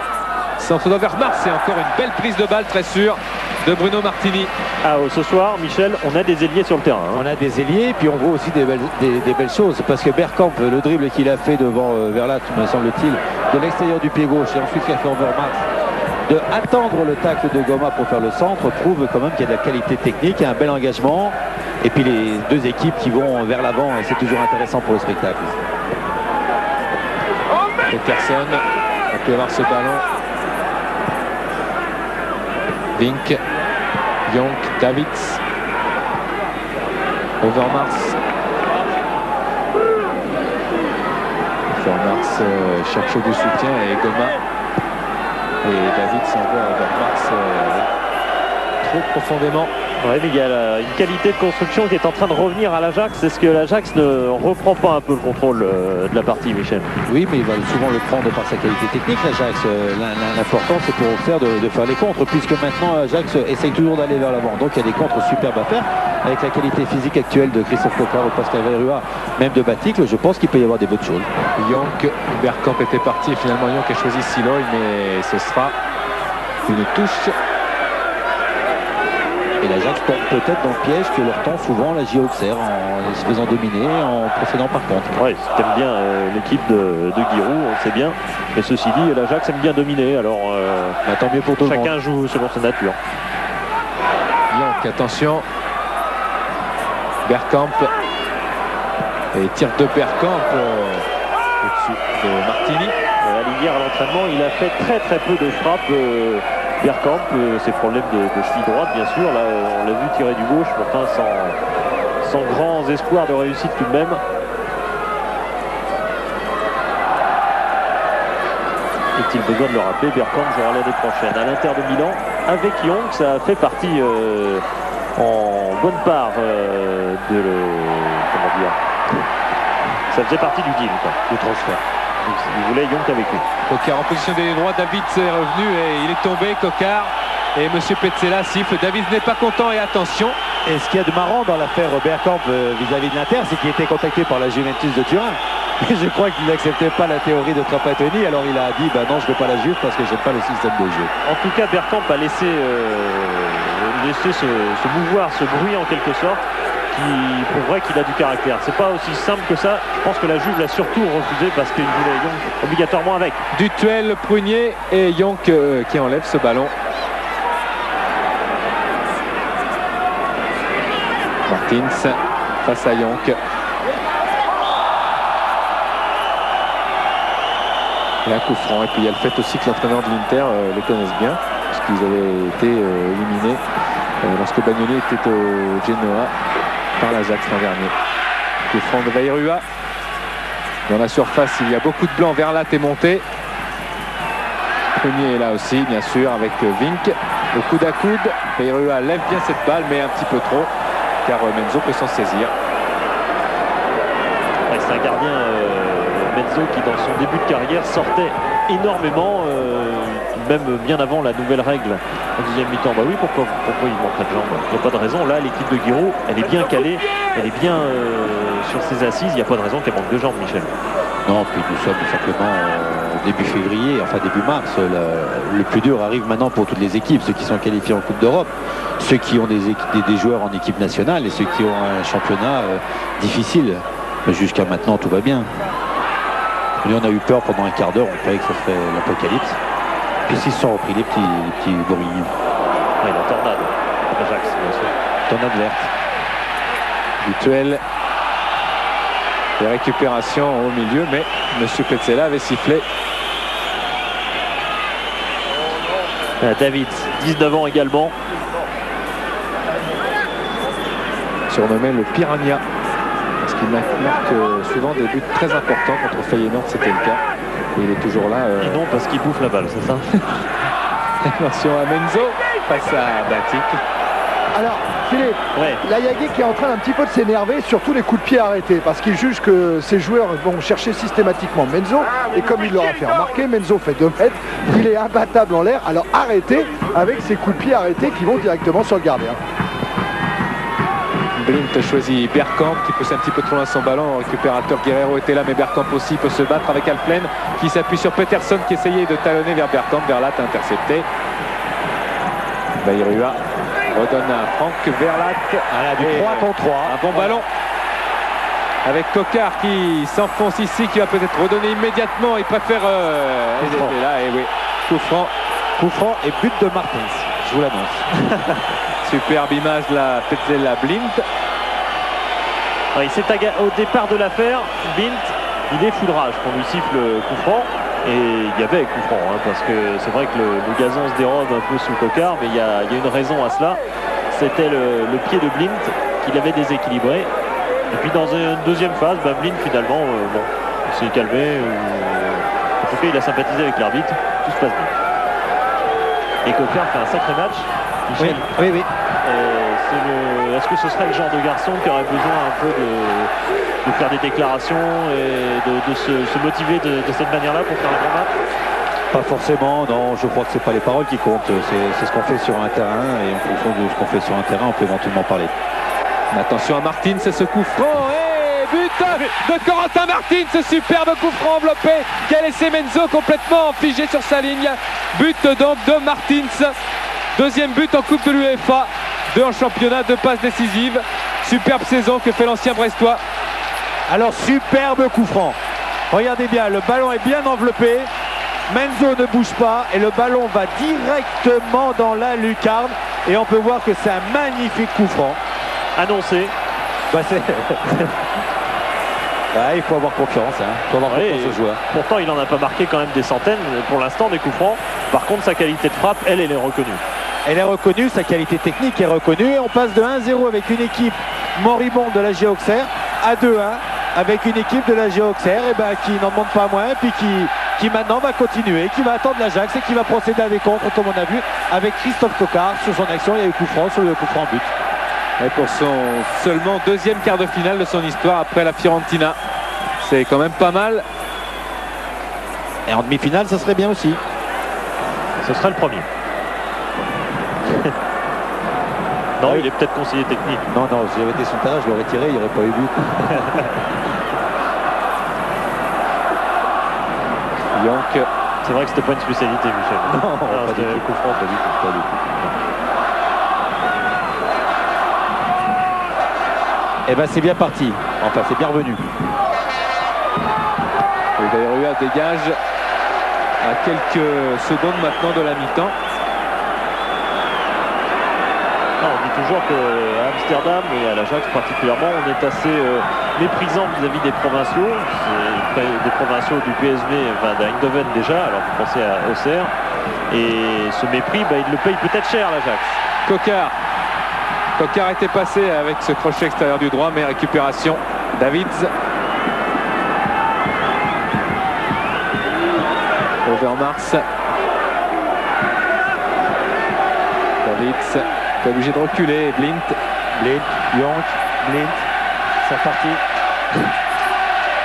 Centre d'Overmars, c'est encore une belle prise de balle très sûre de Bruno Martini. Ah, ce soir, Michel, on a des ailiers sur le terrain. On a des ailiers et puis on voit aussi des belles choses parce que Bergkamp, le dribble qu'il a fait devant Verlat, me semble-t-il, de l'extérieur du pied gauche et ensuite qu'il a fait Overmars, de attendre le tacle de Goma pour faire le centre, prouve quand même qu'il y a de la qualité technique, un bel engagement. Et puis les deux équipes qui vont vers l'avant, c'est toujours intéressant pour le spectacle. Peterson, on peut avoir ce ballon. Vink, Jonk, Davids, Overmars. Overmars cherche du soutien et Goma. Et Davids envoie Overmars trop profondément. Ouais, mais il y a une qualité de construction qui est en train de revenir à l'Ajax. Est-ce que l'Ajax ne reprend pas un peu le contrôle de la partie, Michel? Oui, mais il va souvent le prendre par sa qualité technique, l'Ajax. L'important, c'est pour faire de faire les contres, puisque maintenant, Ajax essaye toujours d'aller vers l'avant. Donc, il y a des contres superbes à faire. Avec la qualité physique actuelle de Christophe Coquard ou Pascal Bayrua, même de Baticle, je pense qu'il peut y avoir des bonnes choses. Jonk, Bergkamp était parti et finalement Jonk a choisi Siloy, mais ce sera une touche. Et l'Ajax tombe peut-être dans le piège que leur tend souvent la JO Auxerre en se faisant dominer, en procédant par contre. Oui, t'aimes bien l'équipe de Giroud, on sait bien. Mais ceci dit, l'Ajax aime bien dominer, alors tant mieux pour tout le monde. chacun joue selon sa nature. Jonk, attention. Bergkamp. Et tir de Bergkamp au-dessus de Martini. Hier à l'entraînement, il a fait très peu de frappes Bergkamp, ses problèmes de cheville droite, bien sûr. Là, on l'a vu tirer du gauche, mais enfin sans grands espoirs de réussite tout de même. Est-il besoin de le rappeler, Bergkamp jouera l'année prochaine à l'Inter de Milan avec Young. Ça fait partie en bonne part comment dire, ça faisait partie du deal, quoi, du transfert. Il voulait Young avec lui. Coquard en position d'ailier droit, David est revenu et il est tombé, Coquard. Et monsieur Petzela siffle, David n'est pas content et attention. Et ce qu'il y a de marrant dans l'affaire Bergkamp vis-à-vis de l'Inter, c'est qu'il était contacté par la Juventus de Turin. Et je crois qu'il n'acceptait pas la théorie de Trapattoni, alors il a dit bah non, je ne veux pas la Juve parce que j'aime pas le système de jeu. En tout cas, Bergkamp a laissé se mouvoir, ce bruit en quelque sorte, qui prouverait qu'il a du caractère. C'est pas aussi simple que ça. Je pense que la Juve l'a surtout refusé parce qu'il voulait Young obligatoirement avec. Dutuel, Prunier et Young qui enlève ce ballon. Martins face à Young. Et un coup franc. Et puis il y a le fait aussi que l'entraîneur de l'Inter les connaissent bien, puisqu'ils avaient été éliminés lorsque Bagnoli était au Genoa par l'Ajax l'an dernier. Coup franc de Veirua. Dans la surface, il y a beaucoup de blanc. Verlat est monté. Prunier est là aussi, bien sûr, avec Vink. Au coude à coude, Veirua lève bien cette balle, mais un petit peu trop, car Menzo peut s'en saisir. Ouais, c'est un gardien Menzo qui dans son début de carrière sortait énormément, même bien avant la nouvelle règle en deuxième mi-temps. Bah oui, pourquoi il manquerait de jambes? Il n'y a pas de raison. Là, l'équipe de Guiraud, elle est bien calée, elle est bien sur ses assises. Il n'y a pas de raison qu'elle manque de jambes, Michel. Non, puis nous sommes simplement début février, enfin début mars. Le plus dur arrive maintenant pour toutes les équipes, ceux qui sont qualifiés en Coupe d'Europe, ceux qui ont des joueurs en équipe nationale et ceux qui ont un championnat difficile. Jusqu'à maintenant, tout va bien. Nous, on a eu peur pendant un quart d'heure, on croyait que ce serait l'apocalypse. Puis s'ils se sont repris les petits bourguignons. Ouais, la tornade, Ajax, bien sûr. Tornade verte. Dutuel. Et récupération au milieu, mais monsieur Petzela avait sifflé. David, 19 ans également. Surnommé le Piranha. Parce qu'il marque souvent des buts très importants. Contre Feyenoord, c'était le cas. Et il est toujours là. Et non, parce qu'il bouffe la balle, c'est ça? Attention à Menzo face à Batik. Alors, Philippe, ouais. La Yagi qui est en train un petit peu de s'énerver sur tous les coups de pied arrêtés parce qu'il juge que ses joueurs vont chercher systématiquement Menzo et comme il leur a fait remarquer, Menzo fait 2 mètres, il est imbattable en l'air, alors arrêtez avec ces coups de pied arrêtés qui vont directement sur le gardien. Blint choisit Bergkamp qui pousse un petit peu trop loin son ballon. Récupérateur Guerrero était là, mais Bergkamp aussi peut se battre avec Alplen qui s'appuie sur Peterson qui essayait de talonner vers Bergkamp. Verlat intercepté. Veirua redonne à Franck Verlat. Du 3 contre 3. Un bon ballon avec Coquard qui s'enfonce ici, qui va peut-être redonner immédiatement. Il préfère hésiter là. Et oui, coup franc et but de Martins. Je vous l'annonce. Superbe image la Petzela Blint. Ouais, au départ de l'affaire, Blint, il est foudrage qu'on lui siffle coup franc. Et il y avait coup franc, hein, parce que c'est vrai que le gazon se dérobe un peu sous Coquard, mais il y a une raison à cela. C'était le pied de Blint qui l'avait déséquilibré. Et puis dans une deuxième phase, Blint finalement, il s'est calmé. En tout cas, il a sympathisé avec l'arbitre. Tout se passe bien. Et Coquard fait un sacré match. Michel. Oui. Est-ce que ce serait le genre de garçon qui aurait besoin un peu de faire des déclarations et de se motiver de cette manière-là pour faire un bon match? Pas forcément, non, je crois que c'est pas les paroles qui comptent, c'est ce qu'on fait sur un terrain et en fonction de ce qu'on fait sur un terrain, on peut éventuellement parler. Attention à Martins, c'est ce coup franc et but de Corentin Martins, ce superbe coup franc enveloppé qui a laissé Menzo complètement figé sur sa ligne. But donc de Martins, deuxième but en Coupe de l'UEFA, 2 en championnat, 2 passes décisives. Superbe saison que fait l'ancien Brestois. Alors superbe coup franc. Regardez bien, le ballon est bien enveloppé. Menzo ne bouge pas et le ballon va directement dans la lucarne. Et on peut voir que c'est un magnifique coup franc. Annoncé. Ouais, il faut avoir confiance, hein. Il faut avoir Ouais, confiance aux joueurs. Pourtant, il n'en a pas marqué quand même des centaines pour l'instant des coups francs. Par contre, sa qualité de frappe, elle est reconnue. Elle est reconnue, sa qualité technique est reconnue. Et on passe de 1-0 avec une équipe moribonde de la GIA Auxerre à 2-1 avec une équipe de la GIA Auxerre qui n'en demande pas moins, puis qui maintenant va continuer, qui va attendre l'Ajax et qui va procéder à des contres, comme on a vu avec Christophe Coquard sur son action. Il y a eu coup franc sur le coup franc but. Et pour son seulement deuxième quart de finale de son histoire après la Fiorentina. C'est quand même pas mal. Et en demi-finale, ça serait bien aussi. Ce sera le premier. Non, il est peut-être conseiller technique. Non, si j'avais été sur le terrain, je l'aurais tiré, il n'y aurait pas eu but. Yonk. C'est vrai que c'était pas une spécialité, Michel. Non, pas du c'était tout. coup franc, pas du tout. Pas du tout. Eh ben c'est bien parti. Enfin, c'est bien revenu. Et Bayreuth dégage à quelques secondes maintenant de la mi-temps. Non, on dit toujours qu'à Amsterdam et à l'Ajax particulièrement, on est assez méprisant vis-à-vis des provinciaux. C'est des provinciaux du PSV, d'Eindhoven déjà, alors vous pensez à Auxerre. Et ce mépris, il le paye peut-être cher, l'Ajax. Coquard était passé avec ce crochet extérieur du droit, mais récupération Davids. Overmars. Davids est obligé de reculer. Blind, Yonk, Blind, c'est reparti.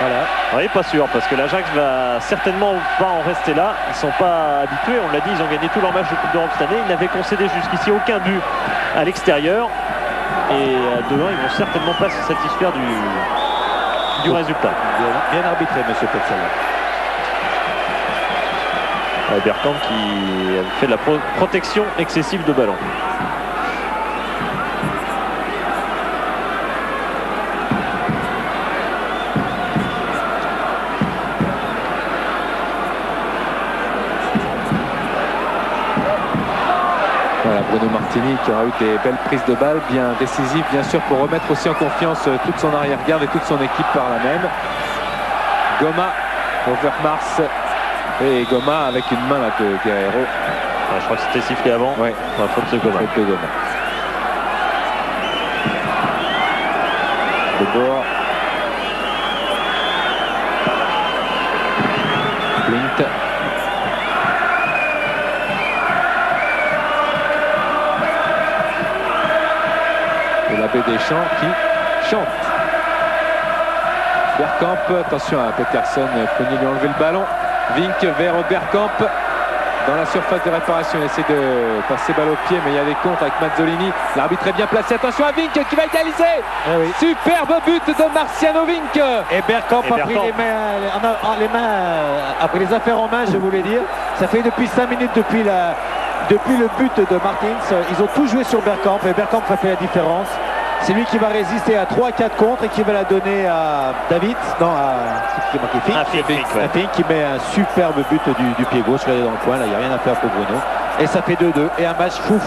Voilà. Oui, pas sûr, parce que l'Ajax va certainement pas en rester là. Ils sont pas habitués, on l'a dit, ils ont gagné tous leurs matchs de Coupe d'Europe cette année. Ils n'avaient concédé jusqu'ici aucun but à l'extérieur. Et à 2-1, ils vont certainement pas se satisfaire du résultat. Bien arbitré, monsieur Petzl. Bergkamp qui a fait de la protection excessive de ballon. Voilà, Bruno Martini qui aura eu des belles prises de balles, bien décisives, bien sûr, pour remettre aussi en confiance toute son arrière-garde et toute son équipe par la même. Goma, Overmars et Goma avec une main là de Guerreiro. Je crois que c'était sifflé avant. Ouais. La faute de Goma. Faute de Goma. De bord. Blint. Et l'abbé Deschamps qui chante. Bergkamp, attention à Peterson, peut lui enlever le ballon. Vink vers Bergkamp dans la surface de réparation. Il essaie de passer balle au pied, mais il y a des contres avec Mazzolini. L'arbitre est bien placé. Attention à Vink qui va égaliser. Oui. Superbe but de Marciano Vink. Et Bergkamp a pris les mains, a pris les affaires en main, je voulais dire. Ça fait depuis 5 minutes, depuis le but de Martins. Ils ont tout joué sur Bergkamp et Bergkamp a fait la différence. C'est lui qui va résister à 3-4 contres et qui va la donner à David. Non, à Fink qui met un superbe but du pied gauche. Regardez dans le coin, là, il n'y a rien à faire pour Bruno. Et ça fait 2-2 et un match fou.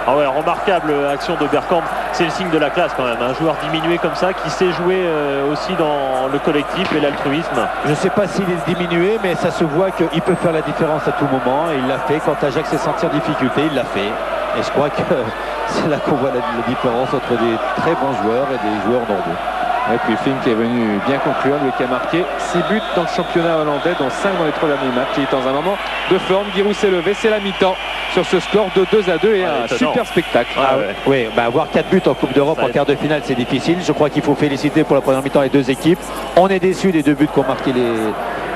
Ah ouais, remarquable action de Bergkamp. C'est le signe de la classe quand même. Un joueur diminué comme ça qui sait jouer aussi dans le collectif et l'altruisme. Je ne sais pas s'il est diminué, mais ça se voit qu'il peut faire la différence à tout moment. Et il l'a fait. Quand Ajax s'est senti en difficulté, il l'a fait. Et je crois que c'est là qu'on voit la différence entre des très bons joueurs et des joueurs normaux. Et puis Fink est venu bien conclure, lui qui a marqué 6 buts dans le championnat hollandais, dont 5 dans les 3 derniers matchs. Il est dans un moment de forme. Giroud s'est levé, c'est la mi-temps sur ce score de 2-2 et un étonnant. super spectacle. Oui, avoir 4 buts en Coupe d'Europe en quart de finale, c'est difficile. Je crois qu'il faut féliciter pour la première mi-temps les deux équipes. On est déçus des 2 buts qu'ont marqué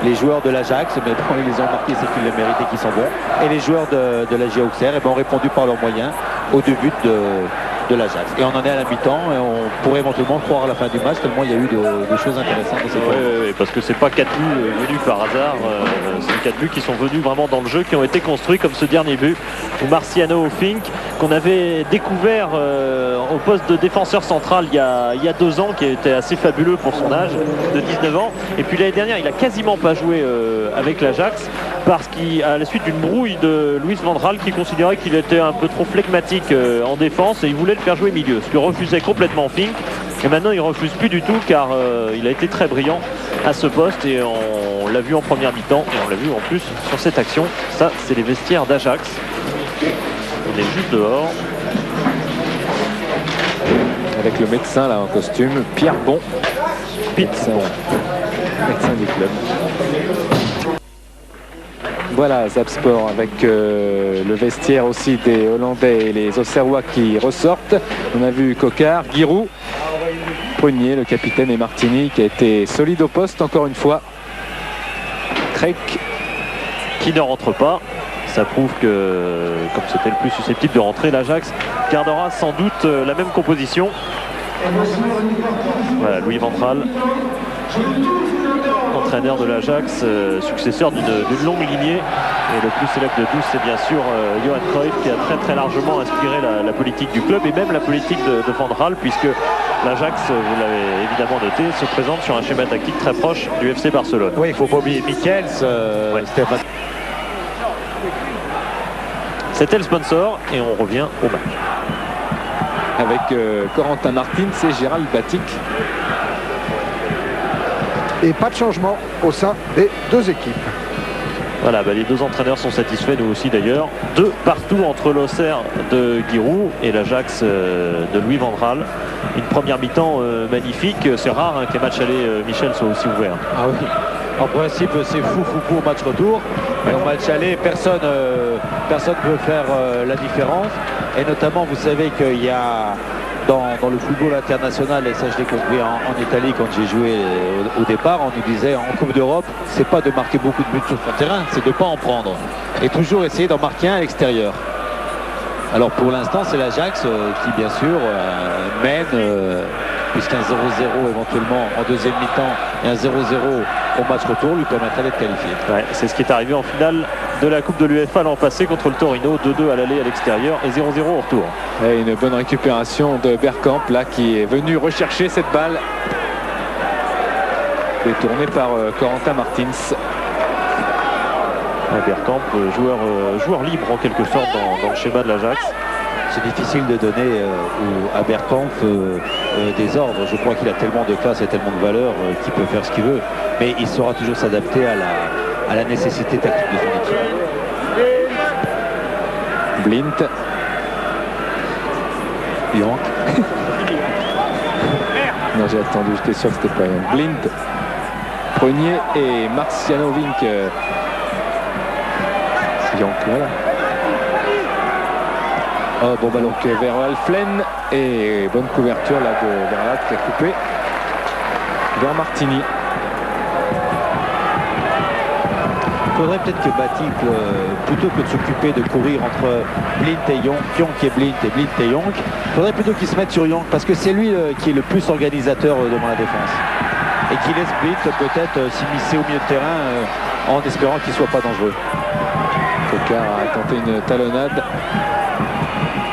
les joueurs de l'Ajax, mais bon, ils les ont marqués, c'est qu'ils les méritent et qu'ils sont bons. Et les joueurs de la GIA Auxerre ont répondu par leurs moyens aux 2 buts de l'Ajax. Et on en est à la mi-temps et on pourrait éventuellement croire à la fin du match tellement il y a eu des choses intéressantes dans cette Oui, parce que c'est pas 4 buts venus par hasard, c'est 4 buts qui sont venus vraiment dans le jeu, qui ont été construits comme ce dernier but où Marciano Fink, qu'on avait découvert au poste de défenseur central il y a 2 ans, qui était assez fabuleux pour son âge de 19 ans. Et puis l'année dernière, il a quasiment pas joué avec l'Ajax parce qu'à la suite d'une brouille de Luis Van Gaal qui considérait qu'il était un peu trop flegmatique en défense et il voulait le faire jouer milieu, ce que refusait complètement Fink. Et maintenant il refuse plus du tout car il a été très brillant à ce poste et on l'a vu en première mi-temps et on l'a vu en plus sur cette action. Ça c'est les vestiaires d'Ajax. On est juste dehors. Avec le médecin là en costume, Pierre Bon, médecin du club. Voilà, Zap Sport avec le vestiaire aussi des Hollandais et les Auxerrois qui ressortent. On a vu Coquard, Giroud, Prunier, le capitaine, et Martini qui a été solide au poste encore une fois. Craig qui ne rentre pas. Ça prouve que, comme c'était le plus susceptible de rentrer, l'Ajax gardera sans doute la même composition. Voilà, Louis Ventral, entraîneur de l'Ajax, successeur d'une longue lignée. Et le plus célèbre de tous, c'est bien sûr Johan Cruyff, qui a très largement inspiré la politique du club et même la politique de Van Gaal, puisque l'Ajax, vous l'avez évidemment noté, se présente sur un schéma tactique très proche du FC Barcelone. Oui, il ne faut pas oublier Michels. C'était le sponsor et on revient au match. Avec Corentin Martins et Gérald Batic. Et pas de changement au sein des deux équipes. Voilà, les deux entraîneurs sont satisfaits, nous aussi d'ailleurs. 2 partout entre l'Auxerre de Giroud et l'Ajax de Louis Ventral. Une première mi-temps magnifique. C'est rare que les matchs aller, Michel, soient aussi ouverts. Ah oui. En principe, c'est fou au match retour. Mais au match aller, personne ne peut faire la différence. Et notamment, vous savez qu'il y a dans le football international, et ça je l'ai compris en Italie quand j'ai joué au départ, on nous disait en Coupe d'Europe, c'est pas de marquer beaucoup de buts sur son terrain, c'est de ne pas en prendre. Et toujours essayer d'en marquer un à l'extérieur. Alors pour l'instant, c'est l'Ajax qui bien sûr mène, puisqu'un 0-0 éventuellement en deuxième mi-temps et un 0-0 au match retour lui permettrait d'être qualifié. Ouais, c'est ce qui est arrivé en finale de la Coupe de l'UEFA l'an passé contre le Torino, 2-2 à l'aller à l'extérieur et 0-0 au retour. Et une bonne récupération de Bergkamp là qui est venu rechercher cette balle. Détournée par Corentin Martins. Bergkamp, joueur libre en quelque sorte dans le schéma de l'Ajax. C'est difficile de donner à Bergkamp des ordres. Je crois qu'il a tellement de classe et tellement de valeur qu'il peut faire ce qu'il veut. Mais il saura toujours s'adapter à la nécessité tactique de son équipe. Blint. Young. Non, j'ai attendu, j'étais sûr que c'était pas Young. Blint, Prunier et Marcianovic. Young, voilà. Oh, bon ballon vers Alflen et bonne couverture là de Verlat qui a coupé vers Martini. Il faudrait peut-être que Batic, plutôt que de s'occuper de courir entre Blint et Young, Young qui est Blint et Blint et Young, il faudrait plutôt qu'il se mette sur Young parce que c'est lui qui est le plus organisateur devant la défense. Et qui laisse Blint peut-être s'immiscer au milieu de terrain en espérant qu'il ne soit pas dangereux. Coquard a tenté une talonnade.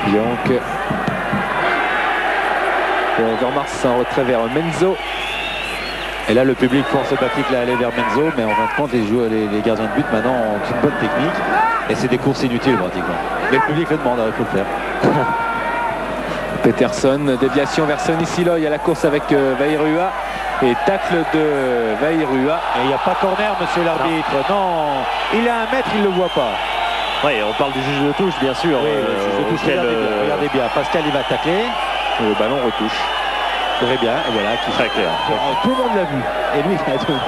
Young. Et Overmars en retrait vers Menzo. Et là le public force Batic à aller vers Menzo, mais en fin de compte les gardiens de but maintenant ont une bonne technique et c'est des courses inutiles pratiquement. Mais le public le demande, il faut le faire. Peterson, déviation vers Sonny Siloy à la course avec Vairua et tacle de Vairua. Et il n'y a pas corner, monsieur l'arbitre. Non, il a 1 mètre, il ne le voit pas. Oui, on parle du juge de touche, bien sûr. Oui, le juge de touche, regardez bien. Pascal, il va tacler. Et le ballon retouche. Très bien, et voilà, qui très clair. Tout le monde l'a vu. Et lui, il a tout vu.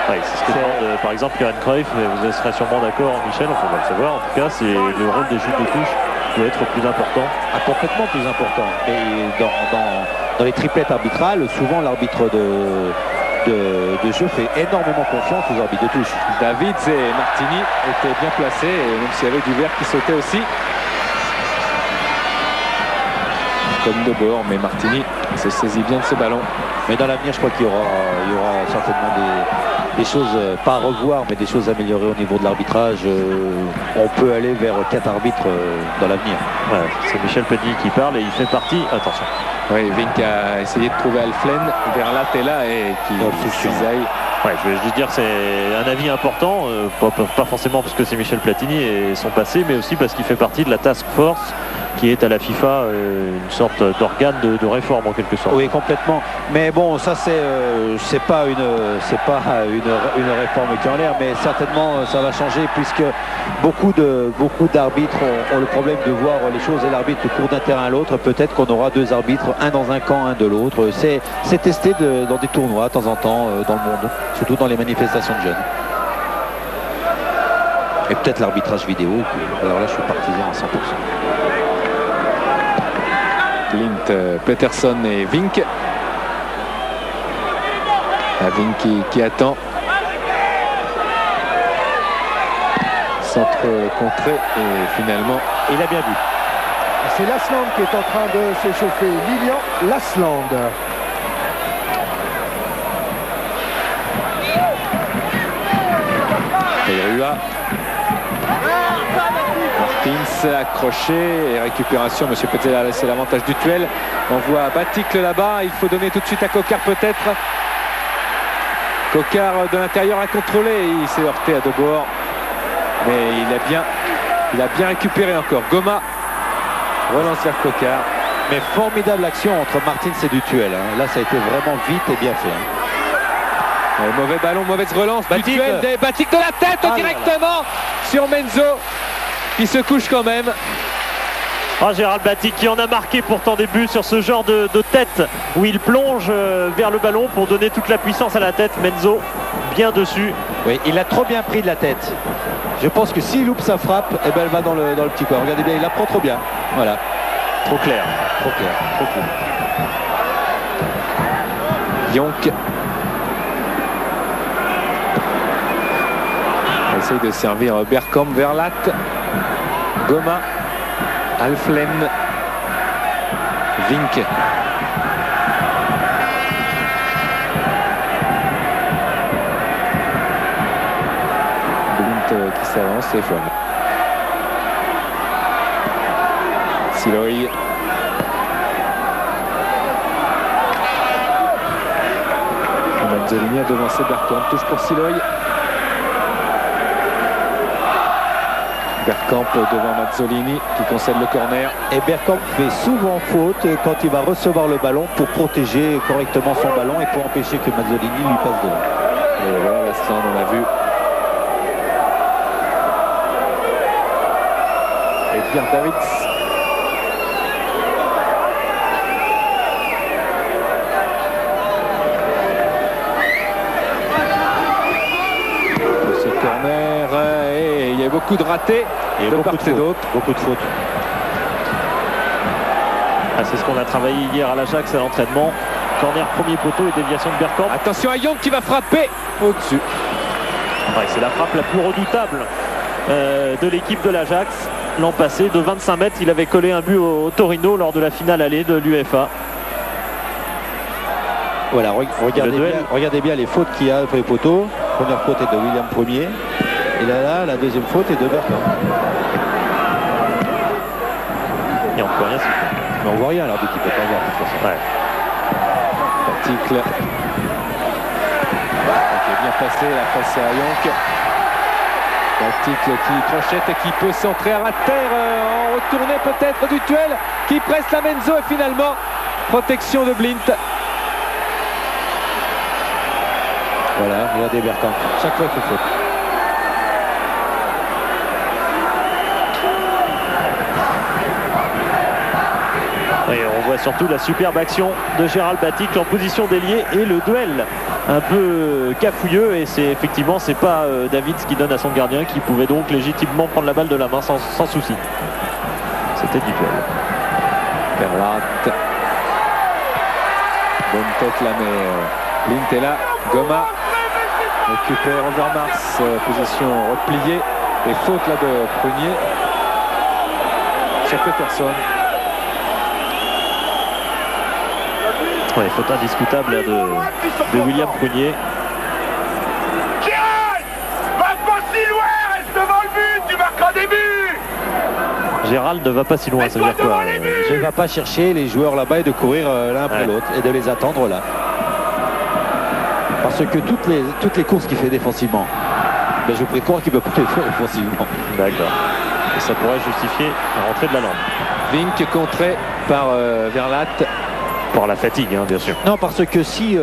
Oui, c'est ce que demande par exemple Johan Cruyff, mais vous serez sûrement d'accord, Michel, on va le savoir. En tout cas, c'est le rôle des juges de touche doit être plus important. Complètement plus important. Et dans les triplettes arbitrales, souvent l'arbitre de jeu fait énormément confiance aux arbitres de touche. Davids et Martini étaient bien placés, et même s'il y avait du vert qui sautait aussi. Comme de bord, mais Martini se saisit bien de ce ballon. Mais dans l'avenir, je crois qu'il y aura certainement des choses, pas à revoir, mais des choses améliorées au niveau de l'arbitrage. On peut aller vers 4 arbitres dans l'avenir. Ouais, c'est Michel Petit qui parle et il fait partie. Attention. Oui, Vink a essayé de trouver Alflen. Verlat est là et qui cisaille. Ouais, je vais juste dire que c'est un avis important, pas forcément parce que c'est Michel Platini et son passé, mais aussi parce qu'il fait partie de la task force qui est à la FIFA une sorte d'organe de réforme en quelque sorte. Oui, complètement. Mais bon, ça c'est pas une réforme qui est en l'air, mais certainement ça va changer puisque beaucoup d'arbitres ont le problème de voir les choses et l'arbitre court d'un terrain à l'autre. Peut-être qu'on aura 2 arbitres, un dans un camp, un de l'autre. C'est testé dans des tournois de temps en temps dans le monde, surtout dans les manifestations de jeunes. Et peut-être l'arbitrage vidéo. Alors là, je suis partisan à 100%. Blind, Peterson et Vink. Vink qui attend. Centre contré et finalement Il a bien vu. C'est Lasland qui est en train de s'échauffer. Lilian Lasland. Tairua. Martins accroché et récupération. Monsieur Petzela a laissé l'avantage du duel. On voit Baticle là-bas. Il faut donner tout de suite à Coquart peut-être. Coquart de l'intérieur a contrôlé. Il s'est heurté à De Boer. Mais il a bien récupéré encore. Goma relance vers Coquart. Mais formidable action entre Martins et Dutuel. Là, ça a été vraiment vite et bien fait. Mauvais ballon, mauvaise relance. Baticle de la tête directement sur Menzo qui se couche quand même. Gérald Batic qui en a marqué pourtant des buts sur ce genre de tête où il plonge vers le ballon pour donner toute la puissance à la tête. Menzo bien dessus. Oui, il a trop bien pris de la tête. Je pense que s'il loupe sa frappe, eh ben, elle va dans le petit coin. Regardez bien, il la prend trop bien. Voilà. Trop clair. Trop clair. Trop clair. Yonk. On essaye de servir Bergkamp vers Latte. Goma. Alflen. Vink. Qui s'avance et voilà. Siloy. Mazzolini a devancé Bergkamp. Touche pour Siloy. Bergkamp devant Mazzolini qui concède le corner. Et Bergkamp fait souvent faute quand il va recevoir le ballon pour protéger correctement son ballon et pour empêcher que Mazzolini lui passe devant. Et voilà, Lasland, on l'a vu. Et Pierre Davids. Ce corner, et il y a beaucoup de ratés de part et d'autre. Beaucoup de fautes. C'est ce qu'on a travaillé hier à l'Ajax à l'entraînement. Corner, premier poteau et déviation de Bergkamp. Attention à Young qui va frapper au-dessus. C'est la frappe la plus redoutable de l'équipe de l'Ajax. L'an passé, de 25 mètres, il avait collé un but au Torino lors de la finale allée de l'UEFA. Voilà, regardez bien les fautes qu'il y a pour les poteaux. Première faute est de William Premier. Et là, la deuxième faute est de Bergkamp. Et on ne peut rien siffler. Mais on voit rien, l'arbitre, il peut pas voir de toute façon. Baticle. Qui est bien passé, la passe à Yonk. Baticle qui crochette et qui peut centrer à terre en retournée peut-être du duel qui presse la Menzo et finalement protection de Blint. Voilà, regardez Bergkamp. Chaque fois qu'il faut. Et on voit surtout la superbe action de Gérald Baticle en position d'ailier et le duel un peu cafouilleux, et c'est effectivement c'est pas Davids qui donne à son gardien qui pouvait donc légitimement prendre la balle de la main sans souci. C'était du duel. Verlat. Bonne tête là, mais Blint est là. Goma récupère Overmars, position repliée et faute là de Prunier sur Peterson. Faute indiscutable là, de William Prunier. Gérald, va pas si loin, reste devant le but, tu marqueras des buts. Gérald ne va pas si loin, ça veut dire quoi? Je ne vais pas chercher les joueurs là-bas et de courir l'un après l'autre et de les attendre là. Parce que toutes les courses qu'il fait défensivement, je vous prie croire qu'il peut pas les faire offensivement. D'accord. Et ça pourrait justifier la rentrée de la lampe. Vink contré par Verlat. Pour la fatigue, hein, bien sûr. Non, parce que si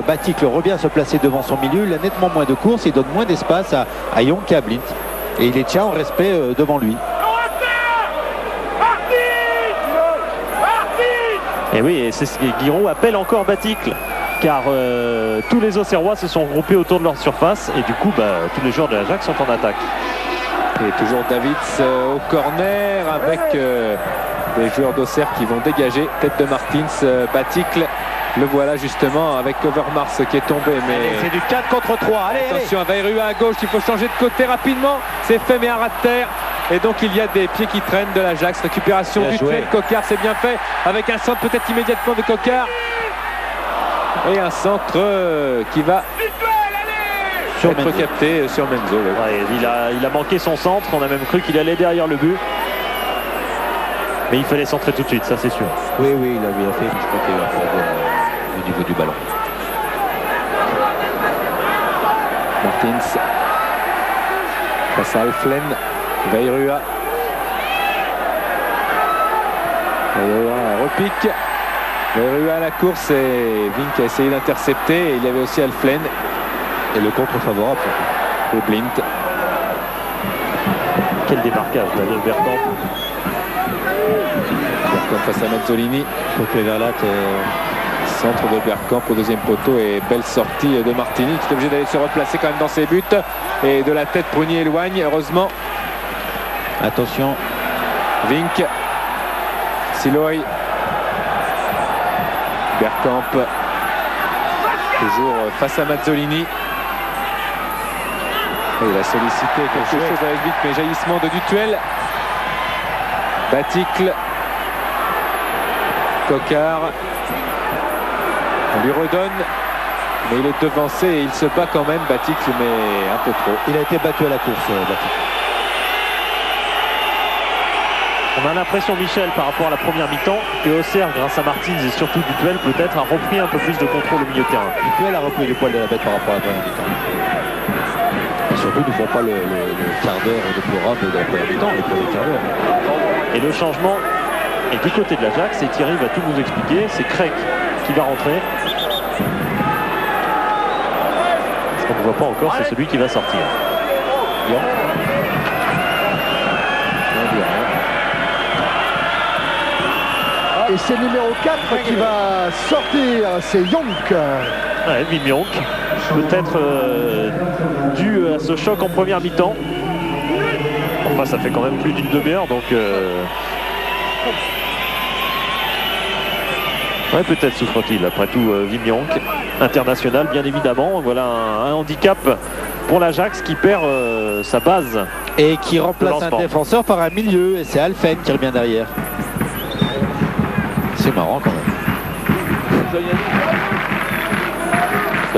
Baticle revient se placer devant son milieu, il a nettement moins de courses, il donne moins d'espace à Young qu'à Blint. Et il les tient en respect devant lui. Et oui, et c'est ce que Guiraud appelle encore Baticle. Car tous les Auxerrois se sont regroupés autour de leur surface. Et du coup, tous les joueurs de l'Ajax sont en attaque. Et toujours Davids au corner avec les joueurs d'Auxerre qui vont dégager. Tête de Martins, Baticle. Le voilà justement avec Overmars qui est tombé. Mais c'est du 4 contre 3. Allez, attention à Vairua à gauche, il faut changer de côté rapidement. C'est fait mais un ras de terre. Et donc il y a des pieds qui traînent de l'Ajax. Récupération Bien du joué. duel. Coquart, c'est bien fait. Avec un centre peut-être immédiatement de Coquart. Et un centre qui va être capté sur Menzo. Ouais, il a manqué son centre. On a même cru qu'il allait derrière le but. Mais il fallait centrer tout de suite, ça c'est sûr. Oui, il a bien fait. Je crois qu'il va faire au niveau du ballon. Martins face à Alflen. Vairua repique. Vairua à la course et Vink a essayé d'intercepter. Et il y avait aussi Alflen. Et le contre favorable. Et Blint. Quel démarquage là de Bertrand. Bergkamp face à Mazzolini. Côté Verlat. Centre de Bergkamp au deuxième poteau et belle sortie de Martini qui est obligé d'aller se replacer quand même dans ses buts. Et de la tête, Prunier éloigne. Heureusement. Attention. Vink. Siloy. Bergkamp. Toujours face à Mazzolini. Et il a sollicité quelque chose avec Vink, mais jaillissement de Dutuel. Baticle. Coquart. On lui redonne. Mais il est devancé et il se bat quand même, Baticle, mais un peu trop. Il a été battu à la course, Baticle. On a l'impression, Michel, par rapport à la première mi-temps, que Auxerre, grâce à Martins et surtout Dutuel, peut-être a repris un peu plus de contrôle au milieu de terrain. Dutuel a repris les poils de la bête par rapport à la première mi-temps. Et surtout, ne font pas le quart d'heure déplorable de la première mi-temps, les premiers quarts d'heure. Et le changement est du côté de l'Ajax, et Thierry va tout vous expliquer. C'est Craig qui va rentrer. Ce qu'on ne voit pas encore, c'est celui qui va sortir. Et c'est numéro 4 qui va sortir, c'est Yonk. Ouais, Vimionk, peut-être dû à ce choc en première mi-temps. Enfin, ça fait quand même plus d'une demi-heure, donc... Ouais, peut-être souffre-t-il. Après tout, Vimionk, international, bien évidemment. Voilà un handicap pour l'Ajax qui perd sa base. Et qui remplace un défenseur par un milieu. Et c'est Alphen qui revient derrière. C'est marrant quand même.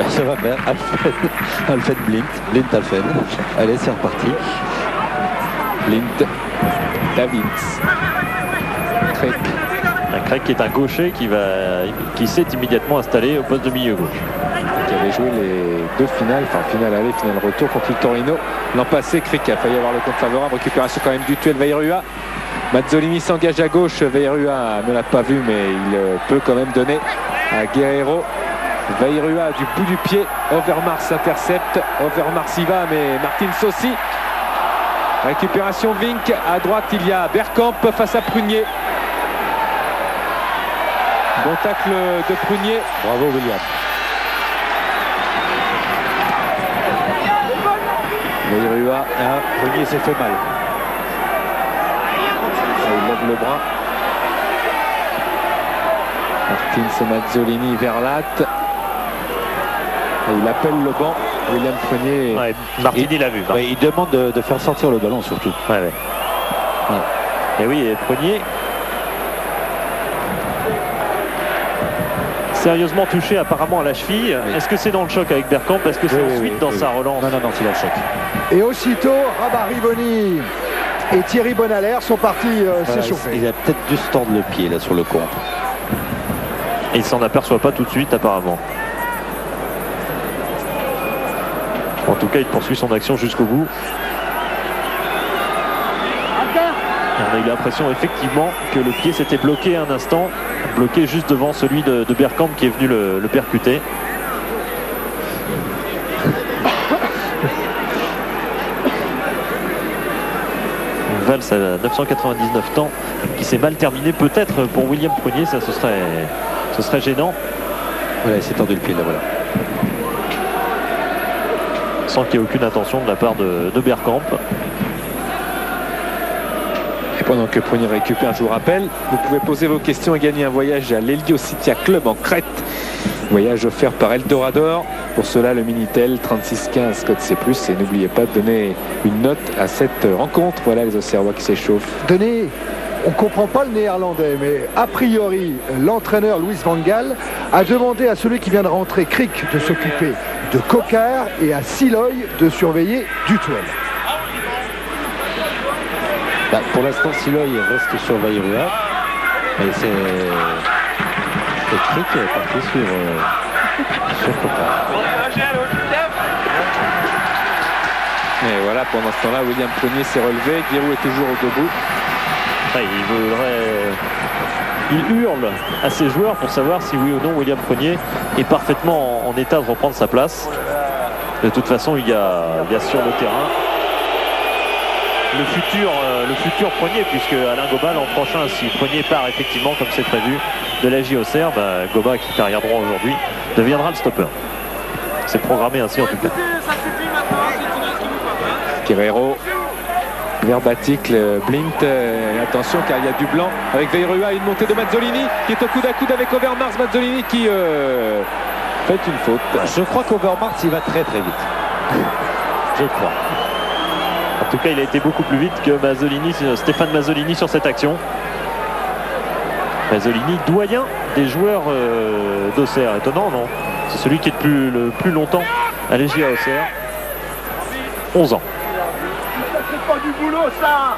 Ça va faire Alphen Blint Alphen. Allez, c'est reparti. Blint, Davids, Craig. Un Craig qui est un gaucher qui s'est immédiatement installé au poste de milieu gauche. Qui avait joué les deux finales, enfin finale aller, finale retour contre le Torino. L'an passé, Craig a failli avoir le compte favorable. Récupération quand même du Dutuel. Vairua. Mazzolini s'engage à gauche. Vairua ne l'a pas vu, mais il peut quand même donner à Guerreiro. Vairua du bout du pied. Overmars intercepte. Overmars y va, mais Martins aussi. Récupération Vink. À droite, il y a Bergkamp face à Prunier. Bon tacle de Prunier. Bravo William. Vairua. Prunier s'est fait mal. Il lève le bras. Martins, Mazzolini, Verlat. Et il appelle le banc. William Prunier. Ouais, Martini l'a vu. Ouais, il demande de faire sortir le ballon surtout. Ouais. Et oui, et Prunier sérieusement touché apparemment à la cheville. Oui. Est-ce que c'est dans le choc avec Bergkamp? Est-ce que c'est ensuite dans sa relance? Non, c'est dans le choc. Et aussitôt, Rabat Rivoni et Thierry Bonalaire sont partis s'échauffer. Il a peut-être dû se tordre le pied là sur le contre. Et il s'en aperçoit pas tout de suite apparemment. En tout cas, il poursuit son action jusqu'au bout. Et on a eu l'impression effectivement que le pied s'était bloqué un instant, bloqué juste devant celui de Bergkamp qui est venu le percuter. Une valse à 999 temps qui s'est mal terminée peut-être pour William Prunier, ça ce serait gênant. Voilà, il s'est tendu le pied là, voilà. Sans qu'il n'y ait aucune intention de la part de Bergkamp. Et pendant que Prunier récupère, je vous rappelle, vous pouvez poser vos questions et gagner un voyage à l'Heliocitia Club en Crète. Voyage offert par Eldorador. Pour cela, le Minitel 3615 code C+. Et n'oubliez pas de donner une note à cette rencontre. Voilà les Auxerrois qui s'échauffent. Denis, on ne comprend pas le néerlandais, mais a priori, l'entraîneur Louis van Gaal a demandé à celui qui vient de rentrer, Crick, de s'occuper de Coquart et à Siloy de surveiller Dutuel. Bah, pour l'instant, Siloy reste sur Vairua. Et c'est Crick qui est parti sur Coquart. Et voilà, pendant ce temps-là, William Prunier s'est relevé. Giroud est toujours debout. Il hurle à ses joueurs pour savoir si oui ou non William Prunier est parfaitement en état de reprendre sa place. De toute façon, il y a sur le terrain le futur Prunier, puisque Alain Goma l'an prochain, si Prunier part effectivement comme c'est prévu de la Auxerre, Goma qui est arrière droit aujourd'hui deviendra le stopper. C'est programmé ainsi en tout cas. Guerrero, Verbatic, Blint, attention car il y a du blanc avec Veirua, une montée de Mazzolini qui est au coude à coude avec Overmars. Mazzolini qui fait une faute. Je crois qu'Overmars il va très très vite. Je crois. En tout cas, il a été beaucoup plus vite que Stéphane Mazzolini sur cette action. Mazzolini, doyen des joueurs d'Auxerre. Étonnant, non? C'est celui qui est le plus longtemps à l'Égia Auxerre. 11 ans. C'est pas du boulot, ça.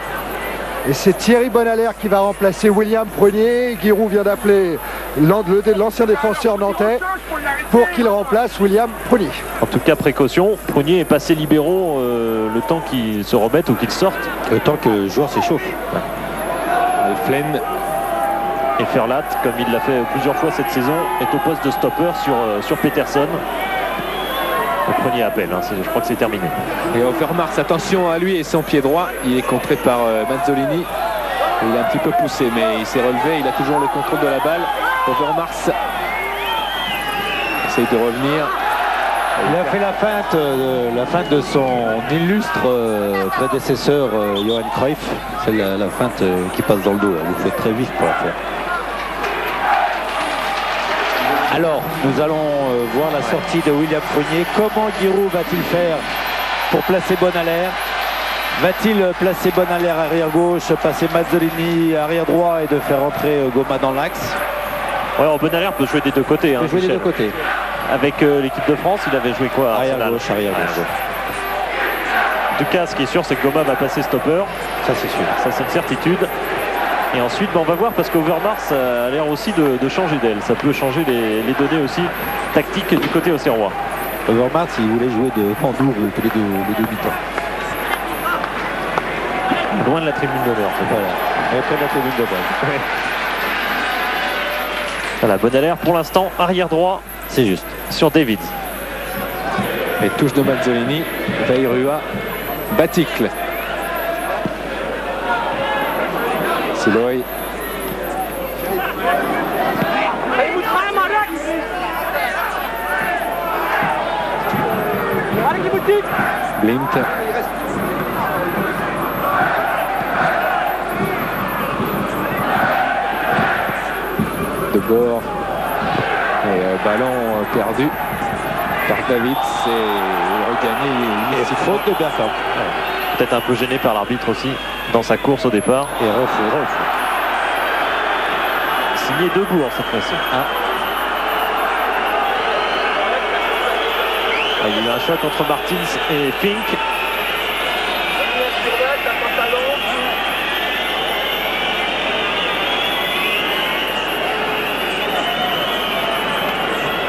Et c'est Thierry Bonalaire qui va remplacer William Prunier. Giroud vient d'appeler l'ancien défenseur nantais pour qu'il remplace William Prunier. En tout cas, précaution, Prunier est passé libéraux le temps qu'il se remette ou qu'il sorte. Le temps que le joueur s'échauffe. Flen Et Ferlat, comme il l'a fait plusieurs fois cette saison, est au poste de stopper sur Peterson. Le premier appel, je crois que c'est terminé. et Overmars, attention à lui et son pied droit. Il est contré par Mazzolini. Il a un petit peu poussé, mais il s'est relevé. Il a toujours le contrôle de la balle. Overmars essaye de revenir. Il a fait la feinte de son illustre prédécesseur Johan Cruyff. C'est la feinte qui passe dans le dos. Il faut être très vif pour la faire. Alors, nous allons voir la sortie de William Prunier. Comment Giroud va-t-il faire pour placer Bonalaire? Va-t-il placer Bonalaire arrière gauche, passer Mazzolini arrière droit et de faire entrer Goma dans l'axe? Ouais, Bonalaire peut jouer des deux côtés. Il peut jouer des deux côtés. Avec l'équipe de France, il avait joué quoi? Arrière gauche, arrière gauche. En tout cas, ce qui est sûr, c'est que Goma va passer stopper. Ça, c'est sûr. Ça, c'est une certitude. Et ensuite, on va voir, parce qu'Overmars a l'air aussi de changer d'aile. Ça peut changer les données aussi tactiques du côté auxerrois. Overmars, il voulait jouer de Pandour les deux mi-temps. Loin de la tribune d'honneur. Voilà. Après la tribune de base. Voilà, Bonalaire pour l'instant, arrière droit. C'est juste. Sur David. Et touche de Mazzolini. Veirua. Baticle. Siloy. Blint. De bord. Et ballon perdu par David. C'est regagné. C'est faute de Bergkamp. Peut-être un peu gêné par l'arbitre aussi dans sa course au départ. Et refou. Signé Debourg cette fois-ci. Il y a eu un choc entre Martins et Fink.